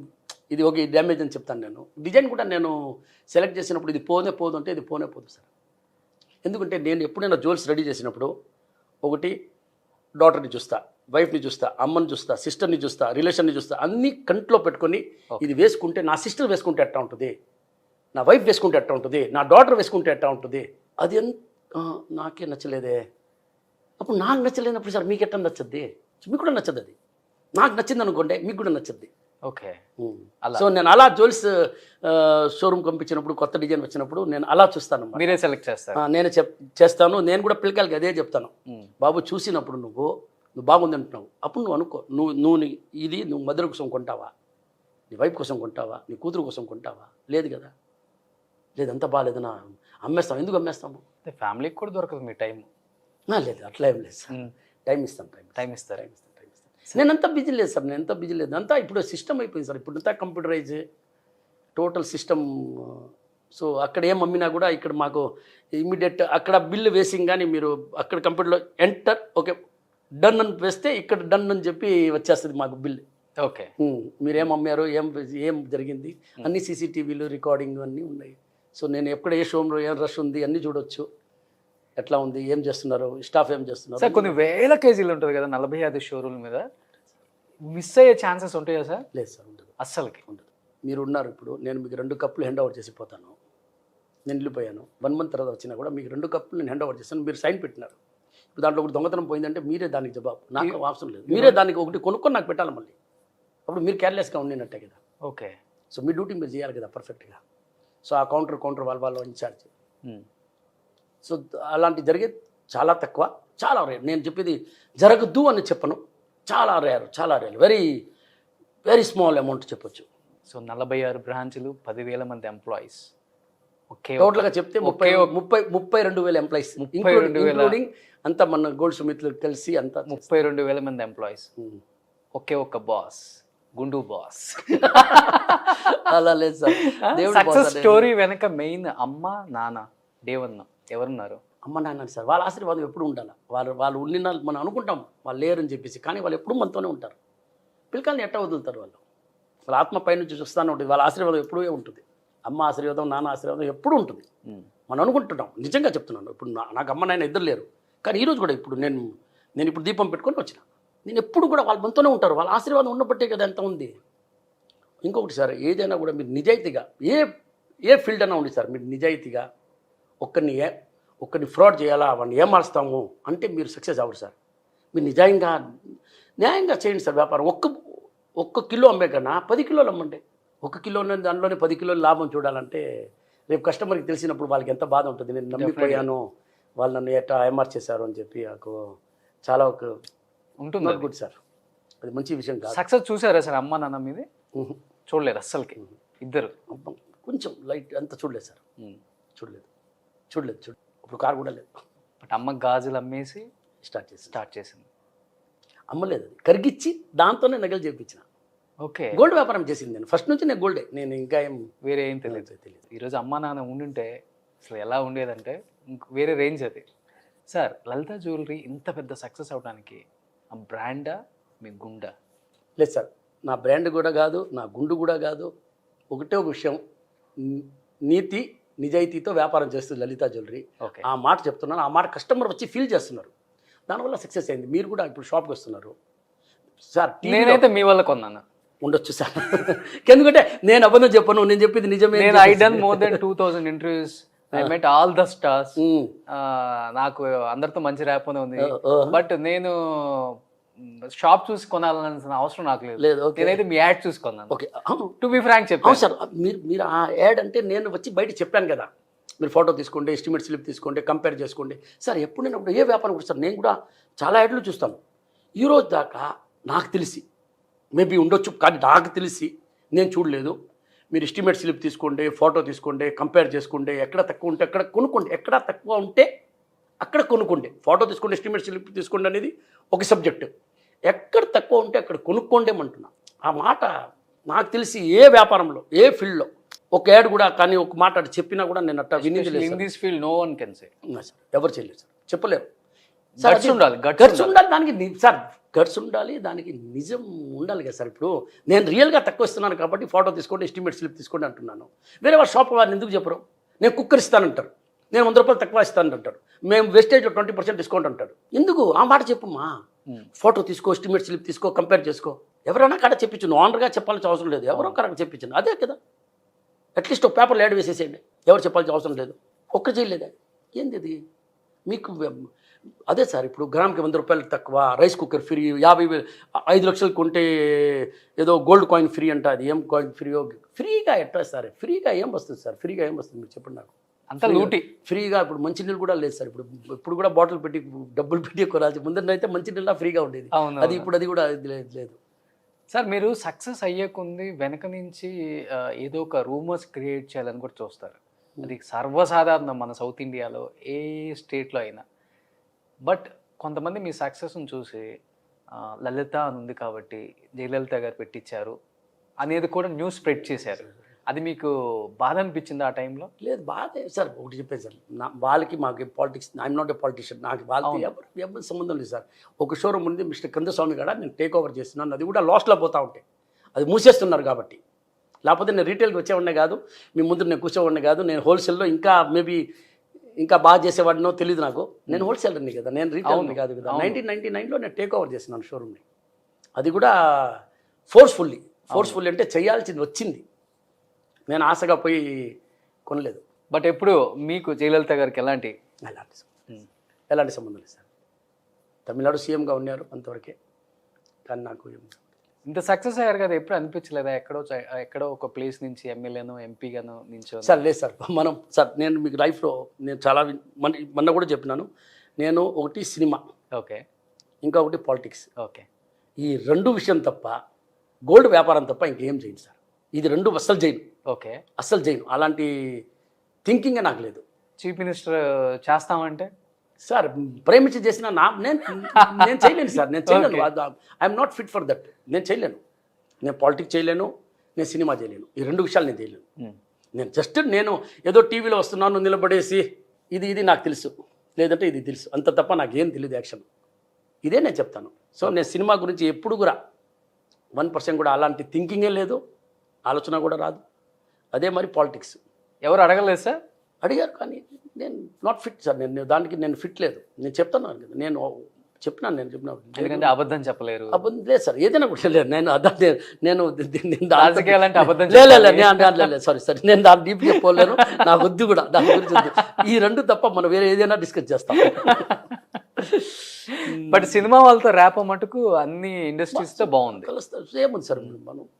ఇది ఒక డ్యామేజ్ అని చెప్తాను. నేను డిజైన్ కూడా నేను సెలెక్ట్ చేసినప్పుడు ఇది పోదు అంటే ఇది పోదు సార్. ఎందుకంటే నేను ఎప్పుడైనా జ్యువెల్స్ రెడీ చేసినప్పుడు ఒకటి డాటర్ని చూస్తా, వైఫ్ని చూస్తా, అమ్మని చూస్తా, సిస్టర్ని చూస్తా, రిలేషన్ని చూస్తా, అన్నీ కంట్లో పెట్టుకొని ఇది వేసుకుంటే నా సిస్టర్ వేసుకుంటే ఎట్టా ఉంటుంది, నా వైఫ్ వేసుకుంటే ఎట్టా ఉంటుంది, నా డాటర్ వేసుకుంటే ఎట్టా ఉంటుంది, అది నాకే నచ్చలేదే. అప్పుడు నాకు నచ్చలేనప్పుడు సార్ మీకు ఎట్టా నచ్చద్ది, మీకు కూడా నచ్చదు. అది నాకు నచ్చింది అనుకోండి, మీకు కూడా నచ్చద్ది. ఓకే. సో నేను అలా జ్యువెల్స్ షోరూమ్ పంపించినప్పుడు, కొత్త డిజైన్ వచ్చినప్పుడు నేను అలా చూస్తాను. మీరే సెలెక్ట్ చేస్తారు? నేను చేస్తాను. నేను కూడా పిల్లకాయలకి అదే చెప్తాను, బాబు చూసినప్పుడు నువ్వు నువ్వు బాగుంది అంటున్నావు, అప్పుడు నువ్వు అనుకో, ఇది నువ్వు మదర్ కోసం కొంటావా, నీ వైఫ్ కోసం కొంటావా, నీ కూతురు కోసం కొంటావా? లేదు కదా. లేదు అంత బాగాలేదు నా అమ్మేస్తాం. ఎందుకు అమ్మేస్తాము? ఫ్యామిలీకి కూడా దొరకదు మీ టైం. లేదు అట్లా ఏం లేదు సార్. టైం ఇస్తాం. టైం ఇస్తారు. నేను అంతా బిజీ లేదు సార్. నేను ఎంత బిజీ లేదు. అంతా ఇప్పుడు సిస్టమ్ అయిపోయింది సార్. ఇప్పుడు అంతా కంప్యూటరైజ్ టోటల్ సిస్టమ్. సో అక్కడ ఏం అమ్మినా కూడా ఇక్కడ మాకు ఇమ్మీడియట్ అక్కడ బిల్లు వేసింగ్ కానీ మీరు అక్కడ కంప్యూటర్లో ఎంటర్ ఓకే డన్ అని వేస్తే ఇక్కడ డన్ అని చెప్పి వచ్చేస్తుంది మాకు బిల్. ఓకే, మీరేం అమ్మారు, ఏం జరిగింది, అన్ని సీసీటీవీలు రికార్డింగ్ అన్నీ ఉన్నాయి. సో నేను ఎక్కడ ఏ షోరూమ్లో ఏం రష్ ఉంది అన్నీ చూడొచ్చు. ఎట్లా ఉంది, ఏం చేస్తున్నారు, స్టాఫ్ ఏం చేస్తున్నారు. సార్ కొన్ని వేల కేజీలు ఉంటుంది కదా 45 షోరూమ్ మీద, మిస్ అయ్యే ఛాన్సెస్ ఉంటాయా సార్? లేదు సార్, ఉండదు. అస్సలకి ఉండదు. మీరు ఉన్నారు ఇప్పుడు, నేను మీకు 2 కప్పులు హ్యాండ్ ఓవర్ చేసిపోతాను. నేను వెళ్ళిపోయాను, 1 మంత్ తర్వాత వచ్చినా కూడా మీకు 2 కప్పులు నేను హ్యాండ్ ఓవర్ చేస్తాను. మీరు సైన్ పెట్టినారు. ఇప్పుడు దాంట్లో ఒకటి దొంగతనం పోయిందంటే మీరే దానికి జవాబు. నాకు అవసరం లేదు. మీరే దానికి ఒకటి కొనుక్కొని నాకు పెట్టాలి మళ్ళీ. అప్పుడు మీరు కేర్లెస్గా ఉండినట్టే కదా. ఓకే. సో మీ డ్యూటీ మీరు చేయాలి కదా పర్ఫెక్ట్గా. సో ఆ కౌంటర్ వాళ్ళ ఇన్ఛార్జ్. సో అలాంటి జరిగేది చాలా తక్కువ, చాలా రేర్. నేను చెప్పేది జరగద్దు అని చెప్పను, చాలా rare, very very small amount చెప్పొచ్చు. సో 46 బ్రాంచ్లు, 10,000 మంది ఎంప్లాయీస్, ఓకే. టోటల్గా చెప్తే 32,000 ఎంప్లాయీస్, ఇంక్లూడింగ్ అంతా మన గోల్డ్ సుమిత్లు కలిసి అంతా 32,000 మంది ఎంప్లాయీస్. ఒకే ఒక్క బాస్, గుండు బాస్. అలా లేదు సార్. సక్సెస్ స్టోరీ వెనక మెయిన్ అమ్మ నాన్న డే 1 ఎవరున్నారు? అమ్మ నాన్న సార్. వాళ్ళ ఆశీర్వాదం ఎప్పుడు ఉండాలి. వాళ్ళు ఉండిన మనం అనుకుంటాం వాళ్ళు లేరని చెప్పేసి, కానీ వాళ్ళు ఎప్పుడు మనతోనే ఉంటారు. పిల్లకాయని ఎట్లా వదులుతారు వాళ్ళు? వాళ్ళ ఆత్మ పై నుంచి చూస్తానే ఉంటుంది. వాళ్ళ ఆశీర్వాదం ఎప్పుడూ ఉంటుంది. అమ్మ ఆశీర్వాదం, నాన్న ఆశీర్వాదం ఎప్పుడూ ఉంటుంది. మనం అనుకుంటున్నాం, నిజంగా చెప్తున్నాను. ఇప్పుడు నాకు అమ్మ నాయన ఇద్దరు లేరు, కానీ ఈరోజు కూడా ఇప్పుడు నేను ఇప్పుడు దీపం పెట్టుకొని వచ్చిన. నేను ఎప్పుడు కూడా వాళ్ళ మనతోనే ఉంటారు. వాళ్ళ ఆశీర్వాదం ఉన్నబట్టే కదా ఎంత ఉంది. ఇంకొకటి సార్, ఏదైనా కూడా మీరు నిజాయితీగా ఏ ఫీల్డ్ అయినా ఉంది సార్, మీరు నిజాయితీగా ఒక్కరిని ఫ్రాడ్ చేయాలా, వాడిని ఏమారుస్తాము అంటే మీరు సక్సెస్ అవ్వరు సార్. మీరు న్యాయంగా చేయండి సార్ వ్యాపారం. ఒక్క కిలో అమ్మే కన్నా 10 కిలోలు అమ్మండి. 1 కిలో దానిలోనే 10 కిలోలు లాభం చూడాలంటే రేపు కస్టమర్కి తెలిసినప్పుడు వాళ్ళకి ఎంత బాధ ఉంటుంది. నేను నమ్మిపోయాను, వాళ్ళు నన్ను ఎట్లా ఏమార్ చేశారు అని చెప్పి నాకు చాలా ఉంటుంది. గుడ్ సార్, అది మంచి విషయం కాదు. సక్సెస్ చూసారా సార్ అమ్మ నాన్న మీది? చూడలేదు అస్సలకి. ఇద్దరు కొంచెం లైట్ అంత చూడలేదు సార్. చూడలేదు. ఇప్పుడు కారు కూడా లేదు. బట్ అమ్మ గాజులు అమ్మేసి స్టార్ట్ చేసింది. అమ్మలేదు, అది కరిగిచ్చి దాంతోనే నగలు చేయించిన. ఓకే. గోల్డ్ వ్యాపారం చేసింది నేను ఫస్ట్ నుంచి. నేను గోల్డే, నేను ఇంకా వేరే ఏం తెలియదు. ఈరోజు అమ్మ నాన్న ఉండుంటే అసలు ఎలా ఉండేదంటే వేరే రేంజ్ అది. సార్ లలిత జ్యువెలరీ ఇంత పెద్ద సక్సెస్ అవడానికి ఆ బ్రాండా మీ గుండా? లేదు సార్, నా బ్రాండ్ కూడా కాదు, నా గుండు కూడా కాదు. ఒకటే ఒక విషయం, నీతి నిజాయితీతో వ్యాపారం చేస్తుంది లలిత జ్యువెలరీ. ఆ మాట చెప్తున్నాను. ఆ మాట కస్టమర్ వచ్చి ఫీల్ చేస్తున్నారు, దానివల్ల సక్సెస్ అయింది. మీరు కూడా ఇప్పుడు షాప్కి వస్తున్నారు సార్. నేనైతే మీ వల్ల కొన్నాను. ఉండొచ్చు సార్, ఎందుకంటే నేను అబద్ధం చెప్పను, నేను చెప్పింది నిజమే. I done more than 2000 interviews. I met all the stars. నాకు అందరితో మంచి ర్యాప్ ఉంది. బట్ నేను షాప్ చూసి కొనాలన్న అవసరం నాకు లేదు. నేనైతే మీ యాడ్ చూసుకున్నాను. ఓకే, టు బి ఫ్రాంక్ చెప్పాను సార్. మీరు ఆ యాడ్ అంటే నేను వచ్చి బయట చెప్పాను కదా, మీరు ఫోటో తీసుకోండి, ఎస్టిమేట్ స్లిప్ తీసుకోండి, కంపేర్ చేసుకోండి సార్. ఎప్పుడు నేను ఏ వ్యాపారం కూడా సార్, నేను కూడా చాలా యాడ్లు చూస్తాను. ఈరోజు దాకా నాకు తెలిసి మేబీ ఉండొచ్చు, కానీ నాకు తెలిసి నేను చూడలేదు. మీరు ఎస్టిమేట్ స్లిప్ తీసుకోండి, ఫోటో తీసుకోండి, కంపేర్ చేసుకోండి. ఎక్కడ తక్కువ ఉంటే అక్కడ కొనుక్కోండి, ఎక్కడ తక్కువ ఉంటే అక్కడ కొనుక్కోండి. ఫోటో తీసుకోండి, ఎస్టిమేట్ స్లిప్ తీసుకోండి అనేది ఒక సబ్జెక్టు. ఎక్కడ తక్కువ ఉంటే అక్కడ కొనుక్కోండేమంటున్నా. ఆ మాట నాకు తెలిసి ఏ వ్యాపారంలో, ఏ ఫీల్డ్లో ఒక యాడ్ కూడా కానీ ఒక మాట అటు చెప్పినా కూడా నేను అట్లా వినిది లేదు. In this field no one can say. ఎవరు చేయలేదు సార్, చెప్పలేరు. గట్స్ ఉండాలి, గట్స్ ఉండాలి దానికి సార్. గట్స్ ఉండాలి దానికి, నిజం ఉండాలి కదా సార్. ఇప్పుడు నేను రియల్గా తక్కువ ఇస్తున్నాను కాబట్టి ఫోటో తీసుకోండి, ఎస్టిమేట్ స్లిప్ తీసుకోండి అంటున్నాను. వేరే వారి షాప్ వారిని ఎందుకు చెప్పరు? నేను కుక్కర్ ఇస్తానంటారు, నేను 100 రూపాయలు తక్కువ ఇస్తానంటాడు, మేము వెస్టేజ్లో 20% డిస్కౌంట్ అంటాడు. ఎందుకు ఆ మాట చెప్పమ్మా? ఫోటో తీసుకో, ఎస్టిమేట్ స్లిప్ తీసుకో, కంపేర్ చేసుకో. ఎవరైనా కాడ చెప్పించు, ఓనర్గా చెప్పాల్సిన అవసరం లేదు. ఎవరో కరెక్ట్ చెప్పించండి, అదే కదా. అట్లీస్ట్ ఒక పేపర్లో యాడ్ వేసేసేయండి, ఎవరు చెప్పాల్సిన అవసరం లేదు. ఒక్క చేయలేదా? ఏంది అది మీకు? అదే సార్, ఇప్పుడు గ్రామ్కి 100 రూపాయలు తక్కువ, రైస్ కుక్కర్ ఫ్రీ, 5 లక్షలు కొంటే ఏదో గోల్డ్ కాయిన్ ఫ్రీ అంట. అది ఏం కాయిన్ ఫ్రీయో? ఫ్రీగా ఎట్లా సార్? ఫ్రీగా ఏం వస్తుంది సార్? ఫ్రీగా ఏం వస్తుంది మీరు చెప్పండి నాకు. అంతా లూటి. ఫ్రీగా ఇప్పుడు మంచినీళ్ళు కూడా లేదు సార్. ఇప్పుడు కూడా బాటిల్ పెట్టి డబ్బులు పెట్టి కొనాల్సి. ముందరైతే మంచినీళ్ళ ఫ్రీగా ఉండేది. అవును, అది ఇప్పుడు అది కూడా లేదు. సార్ మీరు సక్సెస్ అయ్యేకుంది వెనక నుంచి ఏదో ఒక రూమర్స్ క్రియేట్ చేయాలని కూడా చూస్తారు. అది సర్వసాధారణం మన సౌత్ ఇండియాలో ఏ స్టేట్లో అయినా. బట్ కొంతమంది మీ సక్సెస్ని చూసి లలిత అని ఉంది కాబట్టి జయలలిత గారు పెట్టించారు అనేది కూడా న్యూస్ స్ప్రెడ్ చేశారు. అది మీకు బాధ అనిపించింది ఆ టైంలో? లేదు, బాధే సార్. ఒకటి చెప్పేది సార్, వాళ్ళకి మాకు politics, I'm not a politician. నాకు వాళ్ళకి ఎవరి సంబంధం లేదు సార్. ఒక షోరూమ్ ఉంది మిస్టర్ కందస్వామి కూడా, నేను టేక్ ఓవర్ చేస్తున్నాను. అది కూడా లాస్ట్లో పోతా ఉంటే అది మూసేస్తున్నారు కాబట్టి. లేకపోతే నేను రీటైల్కి వచ్చేవాడినే కాదు, మీ ముందు నేను కూర్చోవాడినే కాదు. నేను హోల్సేల్లో ఇంకా మేబీ ఇంకా బాగా చేసేవాడినో తెలియదు నాకు. నేను హోల్సేలర్ని కదా, నేను రీటైల్ని కాదు కదా. 1999లో నేను టేక్ ఓవర్ చేస్తున్నాను షోరూమ్ని. అది కూడా ఫోర్స్ఫుల్లీ అంటే చేయాల్సింది వచ్చింది. నేను ఆశగా పోయి కొనలేదు. బట్ ఎప్పుడు మీకు జయలలిత గారికి ఎలాంటి సంబంధం లేదు సార్. తమిళనాడు సీఎంగా ఉన్నారు అంతవరకే, కానీ నాకు ఇంత సక్సెస్ అయ్యారు కదా, ఎప్పుడు అనిపించలేదా ఎక్కడో ఒక ప్లేస్ నుంచి ఎమ్మెల్యేను ఎంపీగాను నించో? సార్ లేదు సార్. నేను మీకు లైఫ్లో నేను చాలా మొన్న కూడా చెప్పినాను. నేను ఒకటి సినిమా, ఓకే, ఇంకా ఒకటి పాలిటిక్స్. ఓకే, ఈ రెండు విషయం తప్ప, గోల్డ్ వ్యాపారం తప్ప ఇంకేం చేయను సార్. ఇది రెండు అస్సలు చేయను. ఓకే, అస్సలు చేయను. అలాంటి థింకింగే నాకు లేదు. చీఫ్ మినిస్టర్ చేస్తామంటే సార్ ప్రేమించి చేసిన నేను చేయలేను సార్. నేను చేయలేను. I'm not fit for that. నేను చేయలేను. నేను పాలిటిక్స్ చేయలేను, నేను సినిమా చేయలేను. ఈ రెండు విషయాలు నేను చేయలేను. నేను ఏదో టీవీలో వస్తున్నాను నిలబడేసి ఇది నాకు తెలుసు, లేదంటే ఇది తెలుసు, అంత తప్ప నాకేం తెలియదు యాక్షన్. ఇదే నేను చెప్తాను. సో నేను సినిమా గురించి ఎప్పుడు కూడా 1% కూడా అలాంటి థింకింగే లేదు, ఆలోచన కూడా రాదు. అదే మరి పాలిటిక్స్. ఎవరు అడగలేదు సార్? అడిగారు, కానీ నేను నాట్ ఫిట్ సార్. దానికి నేను ఫిట్ లేదు. నేను చెప్తున్నాను కదా, నేను చెప్పినాను. ఎందుకంటే అబద్ధం చెప్పలేరు. అబద్ధం లేదు సార్, ఏదైనా కూడా లేదు. నేను రాజకీయాలంటే అబద్ధం సారీ నేను దాని డీప్గా పోలేను. నాకు వద్దు కూడా, దాని గురించి వద్దు. ఈ రెండు తప్ప మనం వేరే ఏదైనా డిస్కస్ చేస్తాం. బట్ సినిమా వాళ్ళతో ర్యాప్ మటుకు అన్ని ఇండస్ట్రీస్తో బాగుంది. కలుస్తారు ఏముంది sir.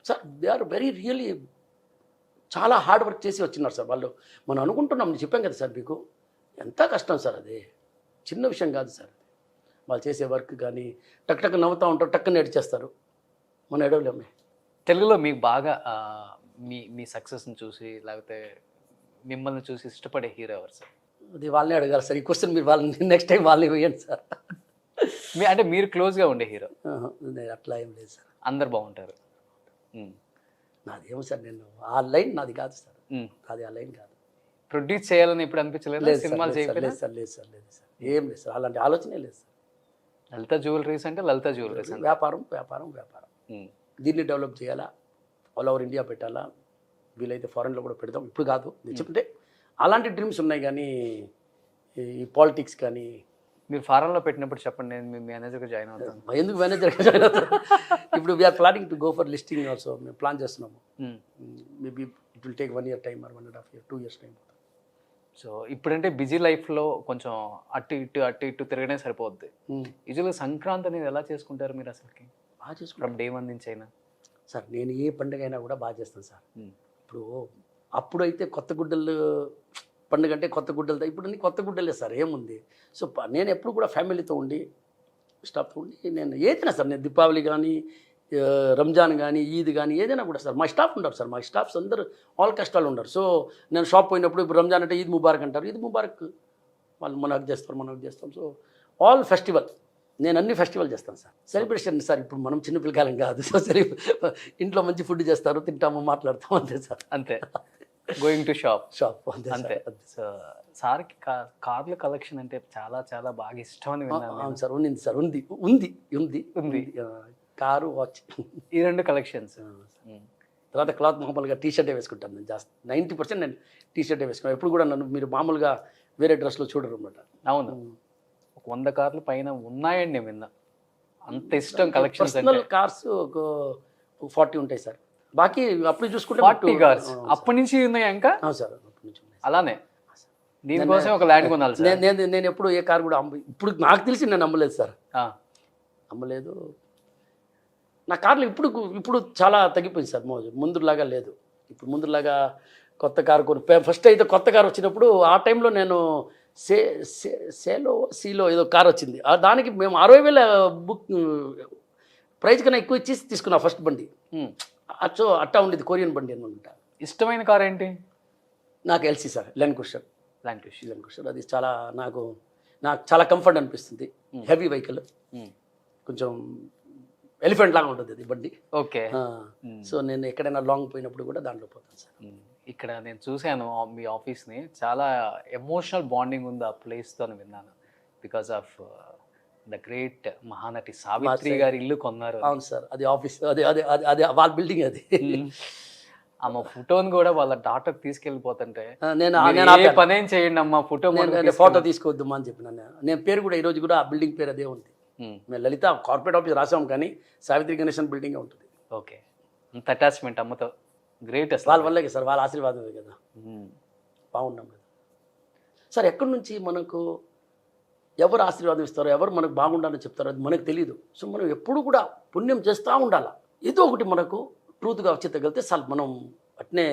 Sir they are very really చాలా హార్డ్ వర్క్ చేసి వచ్చినారు సార్ వాళ్ళు. మనం అనుకుంటున్నాం, చెప్పాం కదా సార్ మీకు, ఎంత కష్టం సార్. అది చిన్న విషయం కాదు సార్. వాళ్ళు చేసే వర్క్ కానీ టక్ నవ్వుతూ ఉంటారు, టక్కుని ఏడ్చేస్తారు. మనం ఏడవలేమే. తెలుగులో మీకు బాగా మీ సక్సెస్ని చూసి లేకపోతే మిమ్మల్ని చూసి ఇష్టపడే హీరో ఎవరు సార్? అది వాళ్ళని అడగాలి సార్. ఈ క్వశ్చన్ మీరు వాళ్ళని నెక్స్ట్ టైం వాళ్ళని వేయండి సార్. అంటే మీరు క్లోజ్గా ఉండే హీరో? అట్లా ఏం లేదు సార్, అందరు బాగుంటారు. నాదేమో సార్, నేను ఆ లైన్ నాది కాదు సార్. అది ఆ లైన్ కాదు. ప్రొడ్యూస్ చేయాలని ఇప్పుడు అనిపించలేదు? సినిమాలు చేయలేదు సార్. లేదు సార్ ఏం లేదు సార్, అలాంటి ఆలోచనే లేదు సార్. లలిత జ్యువెలరీస్ అంటే లలిత జ్యువెలరీస్ అంటే వ్యాపారం. దీన్ని డెవలప్ చేయాలా, ఆల్ ఓవర్ ఇండియా పెట్టాలా, వీలైతే ఫారెన్లో కూడా పెడతాం. ఇప్పుడు కాదు, నేను చెప్తే అలాంటి డ్రీమ్స్ ఉన్నాయి. కానీ ఈ పాలిటిక్స్ కానీ. మీరు ఫారెన్లో పెట్టినప్పుడు చెప్పండి, నేను మీ మేనేజర్గా జాయిన్ అవుతాను. ఎందుకు మేనేజర్గా జాయిన్ అవుతాను? ఇప్పుడు we are planning to go for listing also. మేము ప్లాన్ చేస్తున్నాము. Maybe it will take 1 year time or 1.5 year 2 years time. So ఇప్పుడంటే బిజీ లైఫ్లో కొంచెం అటు ఇటు తిరగనే సరిపోద్ది. యూజువల్గా సంక్రాంతి అనేది ఎలా చేసుకుంటారు మీరు అసలుకి? బాగా చేసుకుంటాం. డే 1 నుంచి అయినా సార్, నేను ఏ పండుగ అయినా కూడా బాగా చేస్తాను సార్. అప్పుడైతే కొత్త గుడ్డలు పండుగ అంటే కొత్త గుడ్డలతో, ఇప్పుడు అన్ని కొత్త గుడ్డలే సార్, ఏముంది. సో నేను ఎప్పుడు కూడా ఫ్యామిలీతో ఉండి స్టాఫ్తో ఉండి నేను ఏదైనా సార్, నేను దీపావళి కానీ రంజాన్ కానీ ఈద్ కానీ ఏదైనా కూడా సార్, మా స్టాఫ్ ఉంటారు సార్. మా స్టాఫ్స్ అందరూ ఆల్ కష్టాలు ఉండరు. సో నేను షాప్ పోయినప్పుడు ఇప్పుడు రంజాన్ అంటే ఈద్ ముబారక్ అంటారు, ఈద్ ముబారక్ వాళ్ళు మనం చేస్తాం. సో ఆల్ ఫెస్టివల్, నేను అన్ని ఫెస్టివల్ చేస్తాను సార్. సెలబ్రేషన్ సార్, ఇప్పుడు మనం చిన్న పిల్లకాలం కాదు. సో సరే, ఇంట్లో మంచి ఫుడ్ చేస్తారు, తింటాము, మాట్లాడతాం, అంతే సార్. అంతే. గోయింగ్ టు షాప్ అంతే. సో సార్కి కార్ల కలెక్షన్ అంటే చాలా చాలా బాగా ఇష్టం అని విన్నాను. అవును సార్, ఉంది సార్, ఉంది కారు, వాచ్, ఈ రెండు కలెక్షన్స్. తర్వాత క్లాత్ మామూలుగా టీషర్టే వేసుకుంటాను నేను జాస్తి. 90% నేను టీషర్టే వేసుకున్నాను. ఎప్పుడు కూడా నన్ను మీరు మామూలుగా వేరే డ్రెస్లో చూడరు అన్నమాట. అవును, 100 కార్లు పైన ఉన్నాయండి నేను విన్నా. అంత ఇష్టం కలెక్షన్స్. పర్సనల్ కార్స్ ఒక 40 ఉంటాయి సార్. బాకీ అప్పుడు చూసుకుంటే 40 కార్స్ అప్పటి నుంచి ఉన్నాయి ఇంకా. సార్ అప్పటి నుంచి ఉన్నాయి. అలానే దీనికోసం ఒక ల్యాండ్ కొనాలి సార్. నేను ఎప్పుడు ఏ కార్ కూడా ఇప్పుడు నాకు తెలిసి నేను అమ్మలేదు సార్. అమ్మలేదు. నా కార్లు ఇప్పుడు చాలా తగ్గిపోయింది సార్. ముందులాగా లేదు. ఇప్పుడు ముందులాగా కొత్త కారు కొని ఫస్ట్ అయితే కొత్త కారు వచ్చినప్పుడు ఆ టైంలో నేను సీలో ఏదో కారు వచ్చింది దానికి మేము 60,000 బుక్ ప్రైజ్ కన్నా ఎక్కువ ఇచ్చి తీసుకున్నా ఫస్ట్ బండి. సో అట్టా ఉండేది కొరియన్ బండి అనమాట. ఇష్టమైన కార్ ఏంటి? నాకు ఎల్సీ సార్, లెన్ కుషర్. లాంటిష్. అది చాలా నాకు చాలా కంఫర్ట్ అనిపిస్తుంది. హెవీ వెహికల్, కొంచెం ఎలిఫెంట్ లాగా ఉంటుంది అది బండి. ఓకే. సో నేను ఎక్కడైనా లాంగ్ పోయినప్పుడు కూడా దాంట్లో పోతాను సార్. ఇక్కడ నేను చూశాను మీ ఆఫీస్ని, చాలా ఎమోషనల్ బాండింగ్ ఉంది ఆ ప్లేస్తో అని విన్నాను. Because of the great Mahanati Savitri గారి ఇల్లు కొన్నారు. అవును సార్, అది ఆఫీస్, అదే అదే అదే అదే వాళ్ళ బిల్డింగ్ అది. ఆమె ఫోటోని కూడా వాళ్ళ డాటర్ తీసుకెళ్ళిపోతుంటే నేను పని ఏం చేయండి అమ్మా, ఫోటో తీసుకోవద్దు అని చెప్పినాను. నేను పేరు కూడా ఈరోజు కూడా ఆ బిల్డింగ్ పేరు అదే ఉంది. మేము లలిత కార్పొరేట్ ఆఫీస్ రాసాం కానీ సావిత్రి గణేశన్ బిల్డింగ్ ఉంటుంది. ఓకే, అంత అటాచ్మెంట్ అమ్మతో. గ్రేట్ అసలు. వాళ్ళ వల్లే సార్, వాళ్ళ ఆశీర్వాదమే కదా. బాగున్నాం కదా సార్. ఎక్కడి నుంచి మనకు ఎవరు ఆశీర్వాదం ఇస్తారో, ఎవరు మనకు బాగుండాలని చెప్తారో అది మనకు తెలియదు. సో మనం ఎప్పుడు కూడా పుణ్యం చేస్తూ ఉండాలి. ఏదో ఒకటి మనకు ట్రూత్గా వచ్చి తగిలితే సార్ మనం అట్నే.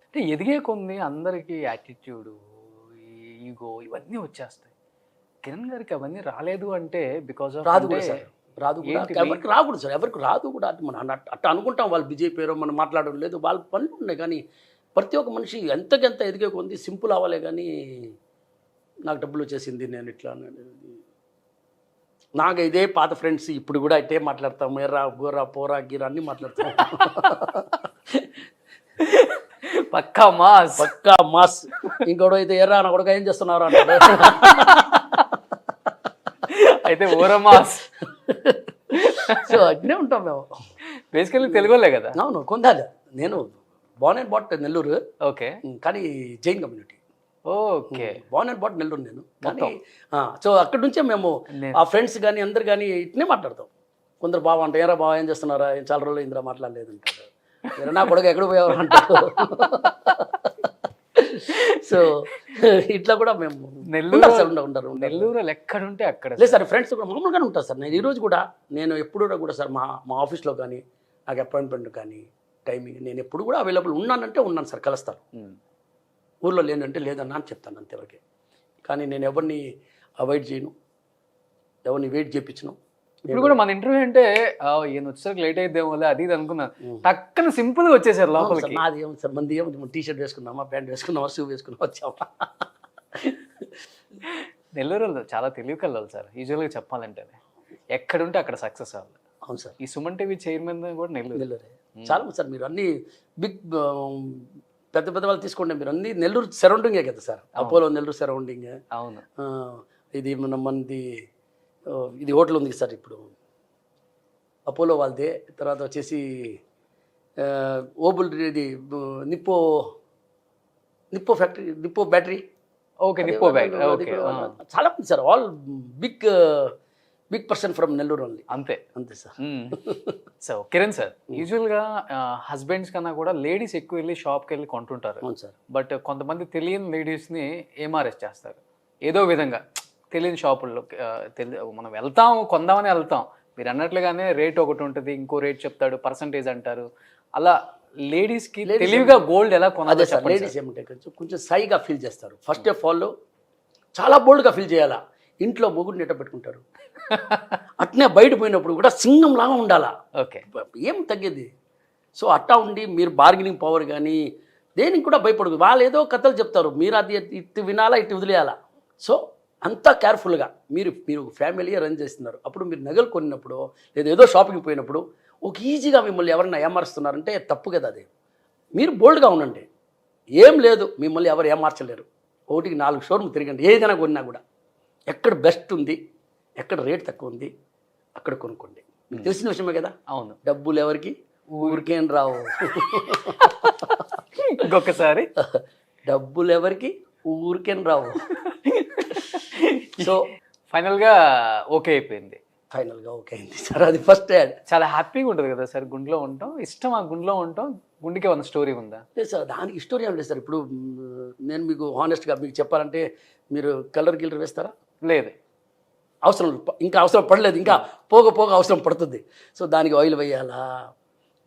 అంటే ఎదిగే కొన్ని అందరికీ యాటిట్యూడు, ఈగో ఇవన్నీ వచ్చేస్తాయి. కిరణ్ గారికి అవన్నీ రాలేదు అంటే బికాజ్ ఆఫ్ రాదు కూడా సార్, రాదు కూడా. ఎవరికి రాకూడదు సార్, ఎవరికి రాదు కూడా. మనం అట్లా అనుకుంటాం వాళ్ళు బిజీ పేరో మనం మాట్లాడడం లేదు, వాళ్ళ పనులు ఉన్నాయి. కానీ ప్రతి ఒక్క మనిషి ఎంతకెంత ఎదిగే కొంది సింపుల్ అవ్వాలే. కానీ నాకు డబ్బులు వచ్చేసింది నేను ఇట్లా, నాకు ఇదే పాత ఫ్రెండ్స్ ఇప్పుడు కూడా ఇట్టే మాట్లాడతాం. ఎర్రా గోరా పోరా గీరా అన్నీ మాట్లాడతాం. పక్కా మాస్. ఇంకోడు అయితే ఎర్రా నా కొడుకు ఏం చేస్తున్నారు అంటారు. అయితే ఓరా మాస్. సో అట్నే ఉంటాం మేము. బేసికల్లీ తెలుగులే కదా. అవును, కొందాలి. నేను born and brought Nellore. Okay. కానీ Jain community. Okay. Born and brought Nellore నేను. కానీ సో అక్కడి నుంచే మేము ఆ ఫ్రెండ్స్ కానీ అందరు కానీ ఇట్నే మాట్లాడతాం. కొందరు బావ అంటే ఏరా బావ ఏం చేస్తున్నారా, చాలా రోజులు ఇంద్రా మాట్లాడలేదు అంటారు. నా కొడుకు ఎక్కడ పోయేవారు అంటారు. సో ఇట్లా కూడా మేము నెల్లూరు ఎక్కడుంటే అక్కడ లేదు సార్. ఫ్రెండ్స్ కూడా మామూలుగానే ఉంటారు సార్. నేను ఈరోజు కూడా నేను ఎప్పుడు కూడా సార్ మా ఆఫీస్లో కానీ నాకు అపాయింట్మెంట్ కానీ టైమింగ్ నేను ఎప్పుడు కూడా అవైలబుల్ ఉన్నానంటే ఉన్నాను సార్. కలుస్తాను. ఊళ్ళో లేనంటే లేదన్నా అని చెప్తాను అంతవరకే. కానీ నేను ఎవరిని అవాయిడ్ చేయను, ఎవరిని వెయిట్ చేయించను. ఇప్పుడు కూడా మన ఇంటర్వ్యూ అంటే ఈయన వచ్చేసరికి లేట్ అయిద్దేమో అది ఇది అనుకున్నాను. టక్కన సింపుల్గా వచ్చేసారు లోపలికి. నాది ఏమి సార్, మంది ఏమి టీ షర్ట్ వేసుకున్నామా, ప్యాంట్ వేసుకున్నామా, షూ వేసుకున్నామా వచ్చామా. నెల్లూరు చాలా తెలివి కలవాలి సార్. యూజువల్గా చెప్పాలంటే ఎక్కడుంటే అక్కడ సక్సెస్ అవ్వాలి. అవును సార్. ఈ సుమన్ టీవీ చైర్మన్ కూడా నెల్లూరే. చాలా సార్. మీరు అన్ని బిగ్ పెద్ద పెద్ద వాళ్ళు తీసుకోండి. మీరు అన్ని నెల్లూరు సరౌండింగే కదా సార్. Apollo Nellore surrounding. అవును. ఇది మనది ఇది హోటల్ ఉంది సార్ ఇప్పుడు అపోలో వాళ్ళదే. తర్వాత వచ్చేసి ఓబుల్ ఇది Nippo factory, Nippo battery. Okay, Nippo battery. Okay. చాలా మంది sir, all big person from Nellore only. అంతే సార్. సో కిరణ్ సార్, యూజువల్గా హస్బెండ్స్ కన్నా కూడా లేడీస్ ఎక్కువ వెళ్ళి షాప్కి వెళ్ళి కొంటుంటారు. అవును సార్. బట్ కొంతమంది తెలియని లేడీస్ని ఏమారెస్ట్ చేస్తారు ఏదో విధంగా. తెలియని షాపుల్లో మనం వెళ్తాం, కొందామని వెళ్తాం. మీరు అన్నట్లుగానే రేట్ ఒకటి ఉంటుంది, ఇంకో రేట్ చెప్తాడు, పర్సంటేజ్ అంటారు. అలా లేడీస్కి తెలివిగా గోల్డ్ ఎలా కొనాలి సార్? లేడీస్ ఏమంటే కొంచెం సైగా ఫీల్ చేస్తారు. ఫస్ట్ ఆఫ్ ఆల్ చాలా బోల్డ్గా ఫీల్ చేయాలా. ఇంట్లో మొగుడిని ఎట్ట పెట్టుకుంటారు, అట్నే బయట పోయినప్పుడు కూడా సింగం లాగా ఉండాలా. ఓకే. ఏం తగ్గేది. సో అట్టా ఉండి మీరు బార్గెనింగ్ పవర్ కానీ దేనికి కూడా భయపడదు. వాళ్ళు ఏదో కథలు చెప్తారు, మీరు అది ఇటు వినాలా ఇటు వదిలేయాలా. సో అంతా కేర్ఫుల్గా మీరు ఫ్యామిలీ రన్ చేస్తున్నారు. అప్పుడు మీరు నగలు కొన్నప్పుడు లేదా ఏదో షాపింగ్ పోయినప్పుడు ఒక ఈజీగా మిమ్మల్ని ఎవరైనా ఏమారుస్తున్నారంటే తప్పు కదా. అది మీరు బోల్డ్గా ఉండండి. ఏం లేదు, మిమ్మల్ని ఎవరు ఏమార్చలేరు. 1-4 షోరూమ్ తిరగండి. ఏదైనా కొన్నా కూడా ఎక్కడ బెస్ట్ ఉంది, ఎక్కడ రేట్ తక్కువ ఉంది అక్కడ కొనుక్కోండి. మీకు తెలిసిన విషయమే కదా. అవును. డబ్బులు ఎవరికి ఊరికేం రావు. ఇంకొకసారి, డబ్బులు ఎవరికి ఊరికేం రావు. సో ఫైనల్గా ఓకే అయిపోయింది. ఫైనల్గా ఓకే అయింది సార్. అది ఫస్ట్ చాలా హ్యాపీగా ఉంటుంది కదా సార్ గుండెలో ఉంటాం. ఇష్టం ఆ గుండెలో ఉంటాం. గుండెకి ఉన్న స్టోరీ ఉందా? లేదు సార్, దానికి స్టోరీ ఏం లేదు సార్. ఇప్పుడు నేను మీకు హానెస్ట్గా మీకు చెప్పాలంటే మీరు కలర్ గిల్లర్ వేస్తారా? లేదు, అవసరం ఇంకా అవసరం పడలేదు. ఇంకా పోగ అవసరం పడుతుంది. సో దానికి ఆయిల్ వేయాలా,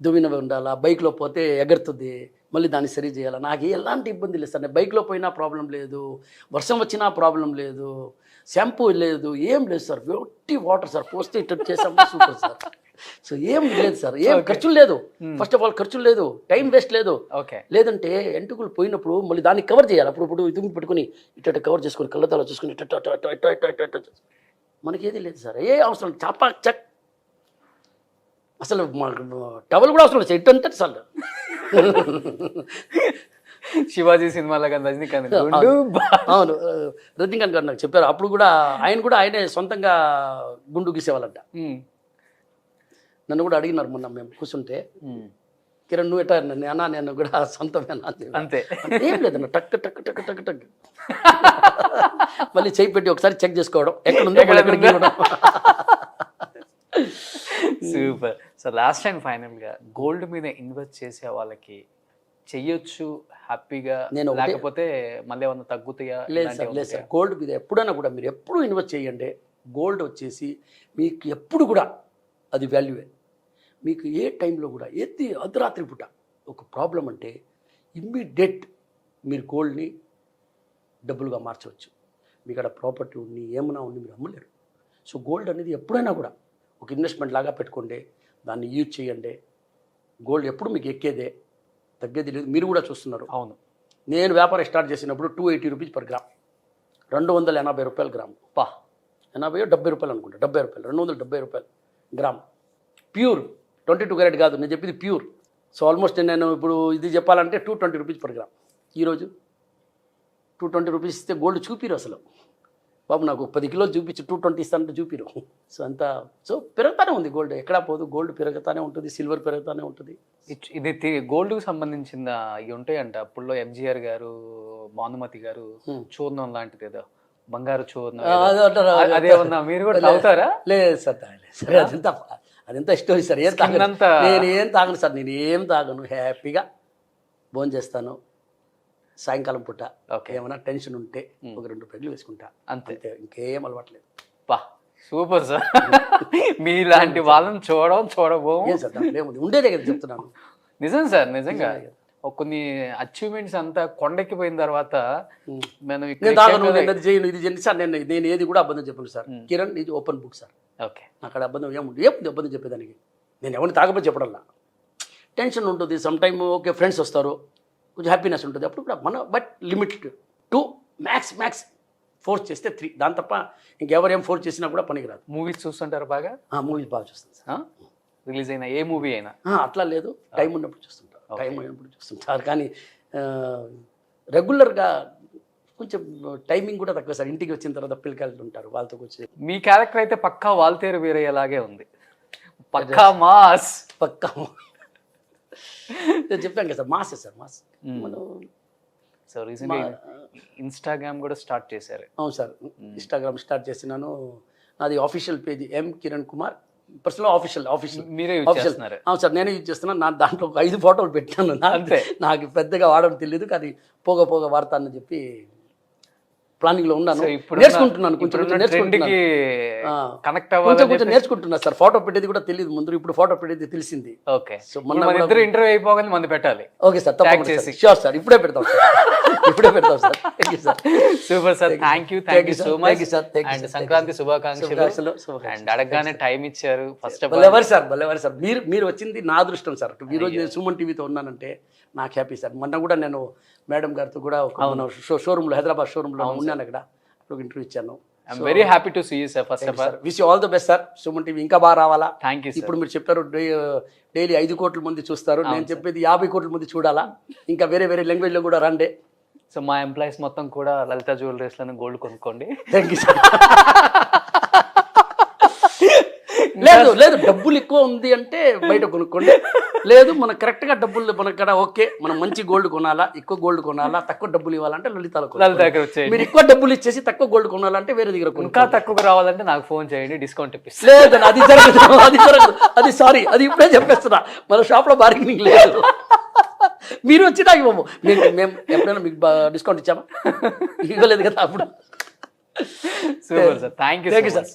దువ్వినవి ఉండాలా, బైక్లో పోతే ఎగరుతుంది, మళ్ళీ దాన్ని సరి చేయాలా, నాకు ఎలాంటి ఇబ్బంది లేదు సార్. నేను బైక్లో పోయినా ప్రాబ్లం లేదు, వర్షం వచ్చినా ప్రాబ్లం లేదు, షాంపూ లేదు, ఏం లేదు సార్. ఒట్టి వాటర్ సార్, పోస్తే ఇట్లా చేసాము సూపర్ సార్. సో ఏం లేదు సార్, ఏం ఖర్చులు లేదు. ఫస్ట్ ఆఫ్ ఆల్ ఖర్చులు లేదు, టైం వేస్ట్ లేదు. ఓకే. లేదంటే ఎంటుకలు పోయినప్పుడు మళ్ళీ దాన్ని కవర్ చేయాలి. అప్పుడు ఇది పెట్టుకుని ఇట్ట కవర్ చేసుకుని కళ్ళతాలో చూసుకుని మనకేది లేదు సార్, ఏ అవసరం చాపా చక్ అసలు టవల్ కూడా అవసరం లేదు, ఇటు అంటే చాలు. శివాజీ సినిమాలో కానీ రజనీకాంత్ అవును, రజనీకాంత్ గారు నాకు చెప్పారు. అప్పుడు కూడా ఆయనే సొంతంగా గుండు గీసేవాళ్ళంట. నన్ను కూడా అడిగినారు మొన్న మేము కూర్చుంటే, కిరణ్ నువ్వు ఎట్టా అన్నా, నేను కూడా సొంతమేనా అంతే. ఏం లేదన్న, టక్ టక్ టక్ టక్ టక్ మళ్ళీ చేయి పెట్టి ఒకసారి చెక్ చేసుకోవడం ఎక్కడ ఉందో ఎక్కడికి ఇవ్వడం. సూపర్. సో లాస్ట్ అండ్ ఫైనల్గా గోల్డ్ మీద ఇన్వెస్ట్ చేసే వాళ్ళకి చెయ్యొచ్చు హ్యాపీగా, నేను లేకపోతే మళ్ళీ ఏమన్నా తగ్గుతాయా? లేదు సార్, లేదు సార్. గోల్డ్ మీద ఎప్పుడైనా కూడా మీరు ఎప్పుడు ఇన్వెస్ట్ చేయండి. గోల్డ్ వచ్చేసి మీకు ఎప్పుడు కూడా అది వాల్యూవే. మీకు ఏ టైంలో కూడా అర్ధరాత్రి పూట ఒక ప్రాబ్లం అంటే ఇమ్మీడియట్ మీరు గోల్డ్ని డబ్బులుగా మార్చవచ్చు. మీకు అక్కడ ప్రాపర్టీ ఉండి ఏమైనా ఉండి మీరు అమ్మలేరు. సో గోల్డ్ అనేది ఎప్పుడైనా కూడా ఒక ఇన్వెస్ట్మెంట్ లాగా పెట్టుకోండి, దాన్ని యూజ్ చేయండి. గోల్డ్ ఎప్పుడు మీకు ఎక్కేదే, తగ్గేది లేదు. మీరు కూడా చూస్తున్నారు. అవును, నేను వ్యాపారం స్టార్ట్ చేసినప్పుడు 280 రూపీస్ పర్ గ్రామ్, 280 రూపాయలు గ్రామ్. 80 70 రూపాయలు అనుకుంటా, 70 రూపాయలు, 270 రూపాయలు గ్రామ్. ప్యూర్ 22 క్యారెట్ కాదు, నేను చెప్పింది ప్యూర్. సో ఆల్మోస్ట్ నేను ఇప్పుడు ఇది చెప్పాలంటే 220 రూపీస్ పర్ గ్రామ్. ఈరోజు 220 రూపీస్ ఇస్తే గోల్డ్ చూపిరు అసలు. బాబు నాకు 10 కిలోలు చూపించి 220 ఇస్తానంటే చూపిరు. సో పెరుగుతూనే ఉంది గోల్డ్, ఎక్కడా పోదు. గోల్డ్ పెరుగుతూనే ఉంటుంది, సిల్వర్ పెరుగుతూనే ఉంటుంది. ఇది గోల్డ్కి సంబంధించిన ఇవి ఉంటాయంట. అప్పుడులో ఎంజీఆర్ గారు, భానుమతి గారు చూర్ణం లాంటిది ఏదో బంగారు చూర్ణం, అదే ఉన్నా మీరు కూడా తాగుతారా? లేదు సార్, తాగలేదు. అదంతా స్టోరీ సార్. నేను ఏం తాగను సార్, నేను ఏం తాగను. హ్యాపీగా భోజనం చేస్తాను. సాయంకాలం పూట ఏమైనా టెన్షన్ ఉంటే ఒక 2 పెగ్గులు వేసుకుంటా, అంతే. ఇంకేం అలవాట్లేదు. Super sir. మీలాంటి వాళ్ళని చూడబోము. ఏం సార్ ఏముంది, ఉండేదే కదా చెప్తున్నాను. నిజం సార్, నిజంగా కొన్ని అచీవ్మెంట్స్ అంతా కొండెక్కిపోయిన తర్వాత ఇది చేయండి సార్. నేను ఏది కూడా అబద్ధం చెప్పను సార్. కిరణ్ ఇది ఓపెన్ బుక్ సార్. ఓకే. అక్కడ అబద్ధం ఏముంది, అబద్ధం చెప్పేదానికి. నేను ఎవరిని తాగపోతే చెప్పడంలా. టెన్షన్ ఉంటుంది సమ్ టైమ్. ఓకే, ఫ్రెండ్స్ వస్తారు, కొంచెం హ్యాపీనెస్ ఉంటుంది అప్పుడు కూడా మన, బట్ లిమిట్ 2 మ్యాక్స్ ఫోర్స్ చేస్తే 3, దాని తప్ప ఇంకెవరు ఏం ఫోర్స్ చేసినా కూడా పనికిరాదు. మూవీస్ చూస్తుంటారు బాగా? మూవీస్ బాగా చూస్తాను సార్. రిలీజ్ అయినా ఏ మూవీ అయినా అట్లా లేదు, టైం ఉన్నప్పుడు చూస్తుంటారు. టైం అయినప్పుడు చూస్తుంటారు. కానీ రెగ్యులర్గా కొంచెం టైమింగ్ కూడా తక్కువ సార్. ఇంటికి వచ్చిన తర్వాత పిల్లకాయలు ఉంటారు, వాళ్ళతో వచ్చి. మీ క్యారెక్టర్ అయితే పక్కా వాల్తేరు వీరయ్యలాగే ఉంది. పక్కా మాస్. నేను చెప్పాను కదా సార్, మాసే సార్, మాస్. మనం సో రీసెంట్గా ఇన్స్టాగ్రామ్ కూడా స్టార్ట్ చేశారు. అవును సార్, ఇన్స్టాగ్రామ్ స్టార్ట్ చేసినాను. నాది ఆఫీషియల్ పేజ్ ఎం కిరణ్ కుమార్ పర్సనల్ ఆఫీషియల్. మీరే యూజ్ చేస్తున్నారు? అవును సార్, నేనే యూజ్ చేస్తున్నాను. నా దాంట్లో ఒక 5 ఫోటోలు పెట్టాను. అంతే, నాకు పెద్దగా వాడడం తెలియదు, కానీ పోగా వాడతానని చెప్పి ప్లానింగ్ లో ఉన్నాను. నేర్చుకుంటున్నాను, కొంచెం నేర్చుకుంటున్నా సార్. ఫోటో పెట్టేది కూడా తెలియదు ముందు, ఇప్పుడు ఫోటో పెట్టేది తెలిసింది. ఓకే. సో మన ఇద్దరు ఇంటర్వ్యూ అయిపోగానే మంది పెట్టాలి. ఓకే సార్, తప్పకుండా. ష్యూర్ సార్, ఇప్పుడే పెడతాం sir. Thank you sir. Super sir, thank you so much and Sankranti శుభాకాంక్షలు. అండ్ అడగగానే టైం ఇచ్చారు. ఫస్ట్ ఆఫ్ ఆల్ బలెవరు సార్, మీరు వచ్చింది నా అదృష్టం సార్. ఈ రోజు నేను సుమన్ టీవీతో ఉన్నానంటే నాకు హ్యాపీ సార్. మొన్న కూడా నేను మేడం గారితో కూడా షోరూంలో, హైదరాబాద్ షోరూంలో ఉన్నాను. అక్కడ ఒక ఇంటర్వ్యూ ఇచ్చాను. I'm very happy to see you sir. First of all wish you all the best sir. Suman TV ఇంకా బాగా రావాలా. Thank you. ఇప్పుడు మీరు చెప్పారు డైలీ 5 కోట్ల మంది చూస్తారు. నేను చెప్పేది 50 కోట్ల మంది చూడాలా. ఇంకా వేరే లాంగ్వేజ్లో కూడా రండి. సో మా ఎంప్లాయీస్ మొత్తం కూడా లలిత జ్యువెలరీస్లోనే గోల్డ్ కొనుక్కోండి. Thank you sir. లేదు డబ్బులు ఎక్కువ ఉంది అంటే బయట కొనుక్కోండి. లేదు మన కరెక్ట్గా డబ్బులు మనక్కడ ఓకే, మనం మంచి గోల్డ్ కొనాలా, ఎక్కువ గోల్డ్ కొనాలా, తక్కువ డబ్బులు ఇవ్వాలంటే లలిత దగ్గర వచ్చేయండి. మీరు ఎక్కువ డబ్బులు ఇచ్చేసి తక్కువ గోల్డ్ కొనాలంటే వేరే దగ్గర ఇంకా తక్కువ రావాలంటే నాకు ఫోన్ చేయండి, డిస్కౌంట్ ఇప్పిస్తాను. లేదు అది జరగదు, అది సారీ, అది ఇప్పుడే చెప్పేస్తున్నా. మన షాప్లో బార్గెనింగ్ లేదు. మీరు వచ్చినా ఇవ్వము. మేము ఎప్పుడైనా మీకు డిస్కౌంట్ ఇచ్చామా? ఇవ్వలేదు కదా అప్పుడు. Super sir, thank you sir.